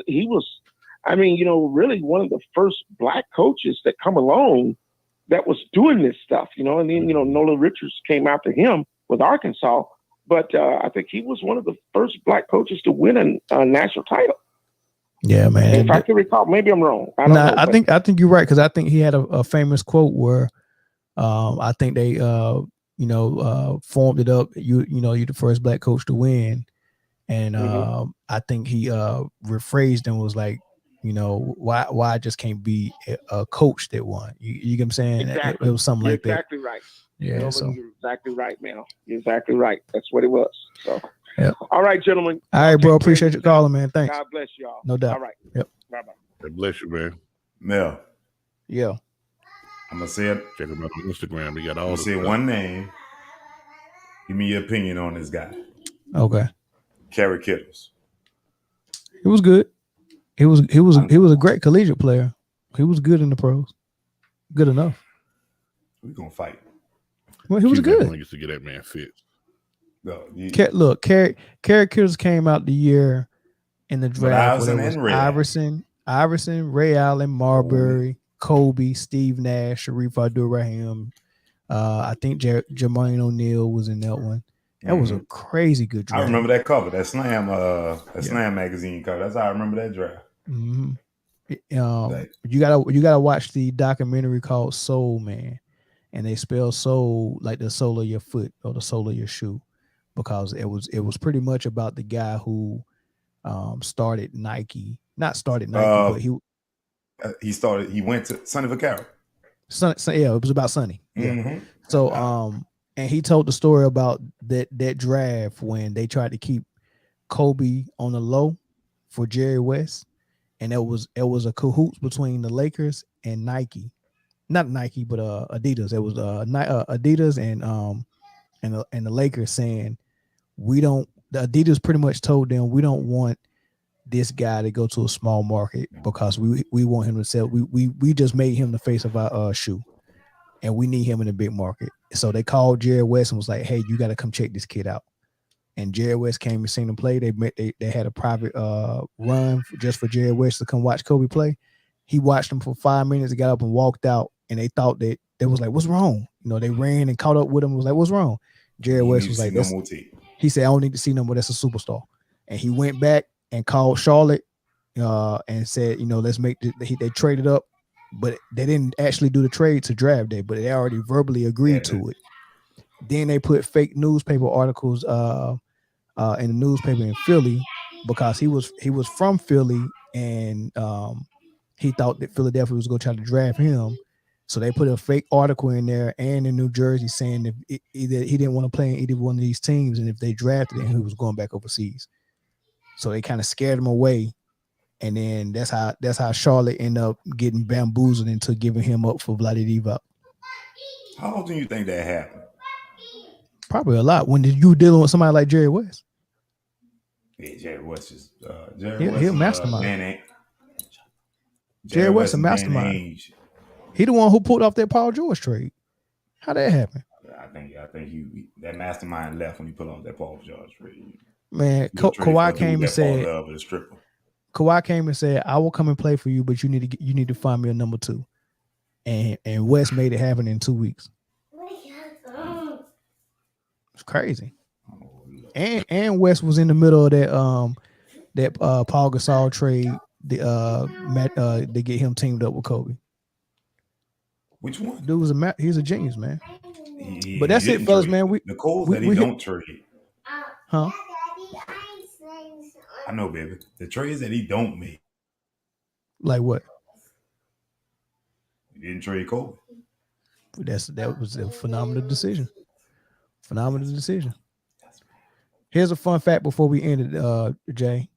I mean, really one of the first black coaches that come along that was doing this stuff. And then Nolan Richards came after him with Arkansas, but I think he was one of the first black coaches to win a national title. Yeah, man. If I can recall, maybe I'm wrong. I think you're right, because I think he had a famous quote where I think they formed it up. You're the first black coach to win, and I think he rephrased and was like, why I just can't be a coach that won. You get what I'm saying? Exactly. It was something like that. Exactly right. Yeah. You're exactly right, man. You're exactly right. That's what it was. So. Yep. All right, gentlemen. All right, bro. Appreciate you calling, man. Thanks. God bless y'all. No doubt. All right. Yep. Bye-bye. God bless you, man. Mel. Yeah. I'm gonna say it. Check him out on Instagram. He got all I'm the say stuff. one name. Give me your opinion on this guy. Okay. Kerry Kittles. He was good. He was a great collegiate player. He was good in the pros. Good enough. We're gonna fight. Well, he was good. Used to get that man fit. No, Look, Kerry Kittles came out the year in the draft where there was Iverson, Ray Allen, Marbury, Kobe, Steve Nash, Sharif Abdul-Rahim. I think Jermaine O'Neal was in that one. That was a crazy good draft. I remember that cover, that Slam magazine cover. That's how I remember that draft. Mm-hmm. You gotta watch the documentary called Soul Man, and they spell soul like the sole of your foot or the sole of your shoe, because it was pretty much about the guy who started Nike. Not started Nike, but he went to Sonny Vaccaro. Yeah, it was about Sonny. Yeah. Mm-hmm. So and he told the story about that draft when they tried to keep Kobe on the low for Jerry West, and it was a cahoots between the Lakers and Nike, not Nike, but Adidas. It was Adidas and the Lakers saying the Adidas pretty much told them we don't want this guy to go to a small market because we want him to sell. We just made him the face of our shoe, and we need him in a big market. So they called Jerry West and was like, "Hey, you got to come check this kid out." And Jerry West came and seen him play. They had a private run just for Jerry West to come watch Kobe play. He watched him for 5 minutes, got up and walked out, and they thought that they was like, "What's wrong?" You know, they ran and caught up with him. Was like, "What's wrong?" Jerry West was like, he said, "I don't need to see no more. That's a superstar." And he went back and called Charlotte and said, let's make they traded up, but they didn't actually do the trade to draft day, but they already verbally agreed to it. Then they put fake newspaper articles in the newspaper in Philly because he was from Philly, and he thought that Philadelphia was going to try to draft him. So they put a fake article in there and in New Jersey saying that either he didn't want to play in either one of these teams, and if they drafted him, he was going back overseas. So they kind of scared him away, and then that's how Charlotte ended up getting bamboozled into giving him up for Vlade Divac. How often do you think that happened? Probably a lot. When you dealing with somebody like Jerry West? Yeah, Jerry West is he'll mastermind. Jerry West a mastermind. He the one who pulled off that Paul George trade. How that happen? I think that mastermind left when he pulled off that Paul George trade. Man, Kawhi came and said, "I will come and play for you, but you need to find me a number 2." And West made it happen in 2 weeks. It's crazy. And West was in the middle of that Paul Gasol trade. They get him teamed up with Kobe. Which one? Dude he's a genius, man. But that's it, fellas, man. The calls that he don't trade. Huh? I know, baby. The trades that he don't make. Like what? He didn't trade Kobe. That was a phenomenal decision. Here's a fun fact before we end it, Jay.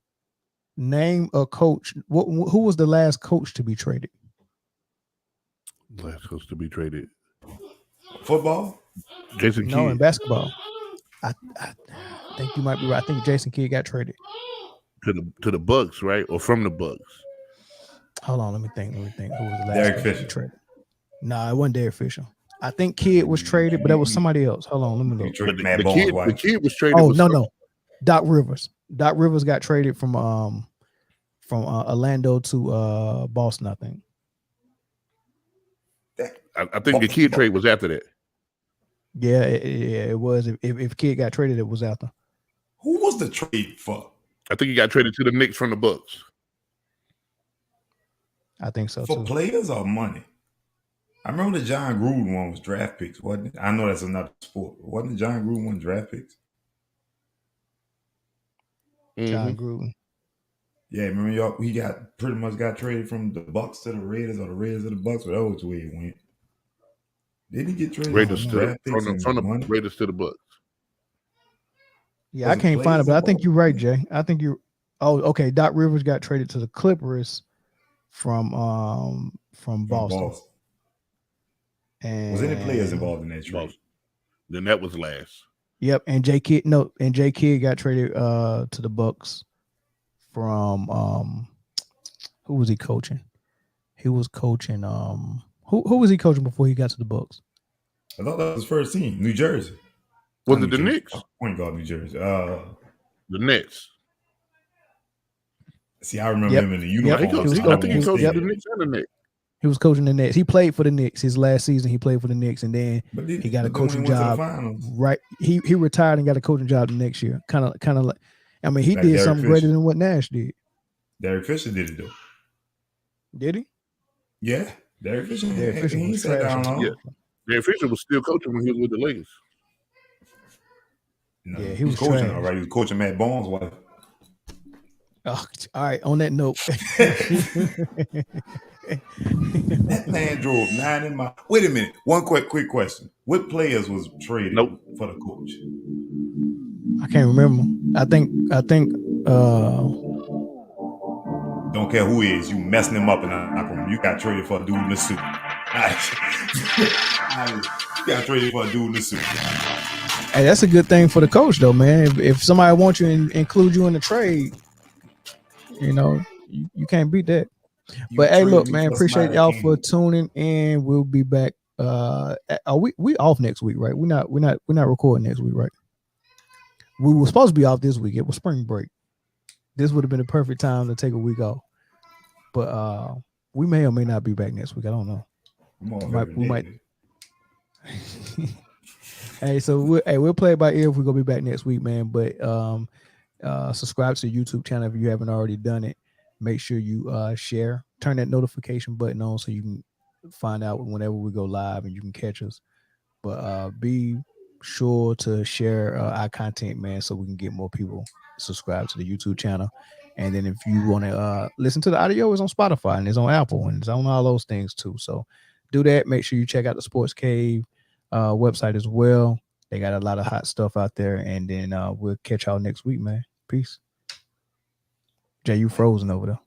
Name a coach. Who was the last coach to be traded? Last coach to be traded. Football? Jason Kidd. No, in basketball. I think you might be right. I think Jason Kidd got traded to the Bucks, right? Or from the Bucks. Hold on, let me think. Who was the last Derek coach Fisher. traded? Nah, it wasn't Derek Fisher. I think Kidd was traded, but that was somebody else. Hold on, let me look. The Kid was traded. No. Doc Rivers. Doc Rivers got traded from Orlando to Boston, I think. I think the Kid trade was after that. Yeah, it was. If Kid got traded, it was after. Who was the trade for? I think he got traded to the Knicks from the Bucks. I think so for too. Players or money? I remember the John Gruden one was draft picks, wasn't it? I know that's another sport. Wasn't the John Gruden one draft picks? John Gruden. Yeah, remember he pretty much got traded from the Bucks to the Raiders or the Raiders to the Bucks, but that was the way it went. Did he get traded from the Raiders to the Bucks? Yeah, I can't find it, but I think you're right, Jay. I think you're. Oh, okay. Doc Rivers got traded to the Clippers from Boston. And was any players involved in that trade? Then that was last. Yep, and J Kidd got traded to the Bucks from who was he coaching? He was coaching who was he coaching before he got to the Bucks? I thought that was his first team, New Jersey. Was it the Knicks? Point guard, New Jersey. The Knicks. See, I remember him in the uniform. I think he coached the Knicks and the Knicks. He was coaching the Nets. He played for the Knicks. His last season, he played for the Knicks, and then he got a coaching job. Right, he retired and got a coaching job the next year. Kind of like, I mean, he did something greater than what Nash did. Derek Fisher did it though. Did he? Yeah, Derek Fisher. Was trash. Yeah, Derek Fisher was still coaching when he was with the Lakers. No, yeah, he was coaching. Trash. All right, he was coaching Matt Bones' wife. Oh, all right. On that note, that man drove 9 miles. Wait a minute. One quick question. What players was traded for the coach? I can't remember. I think. Don't care who is. You messing him up, and you got traded for a dude in the suit. You got traded for a dude in the suit. Hey, that's a good thing for the coach, though, man. If somebody wants you and include you in the trade, you know, you can't beat that. But hey, look, man, appreciate y'all for tuning in. We'll be back. We off next week, right? We're not recording next week, right? We were supposed to be off this week. It was spring break. This would have been a perfect time to take a week off. But we may or may not be back next week. I don't know. We might. Hey, so we'll play it by ear if we're gonna be back next week, man. But subscribe to the YouTube channel if you haven't already done it. Make sure you share, turn that notification button on so you can find out whenever we go live and you can catch us. But be sure to share our content, man, so we can get more people subscribe to the YouTube channel. And then if you want to listen to the audio, it's on Spotify and it's on Apple and it's on all those things too. So do that. Make sure you check out the Sports Cave website as well. They got a lot of hot stuff out there. And then we'll catch y'all next week, man. Peace. Jay, you frozen over there.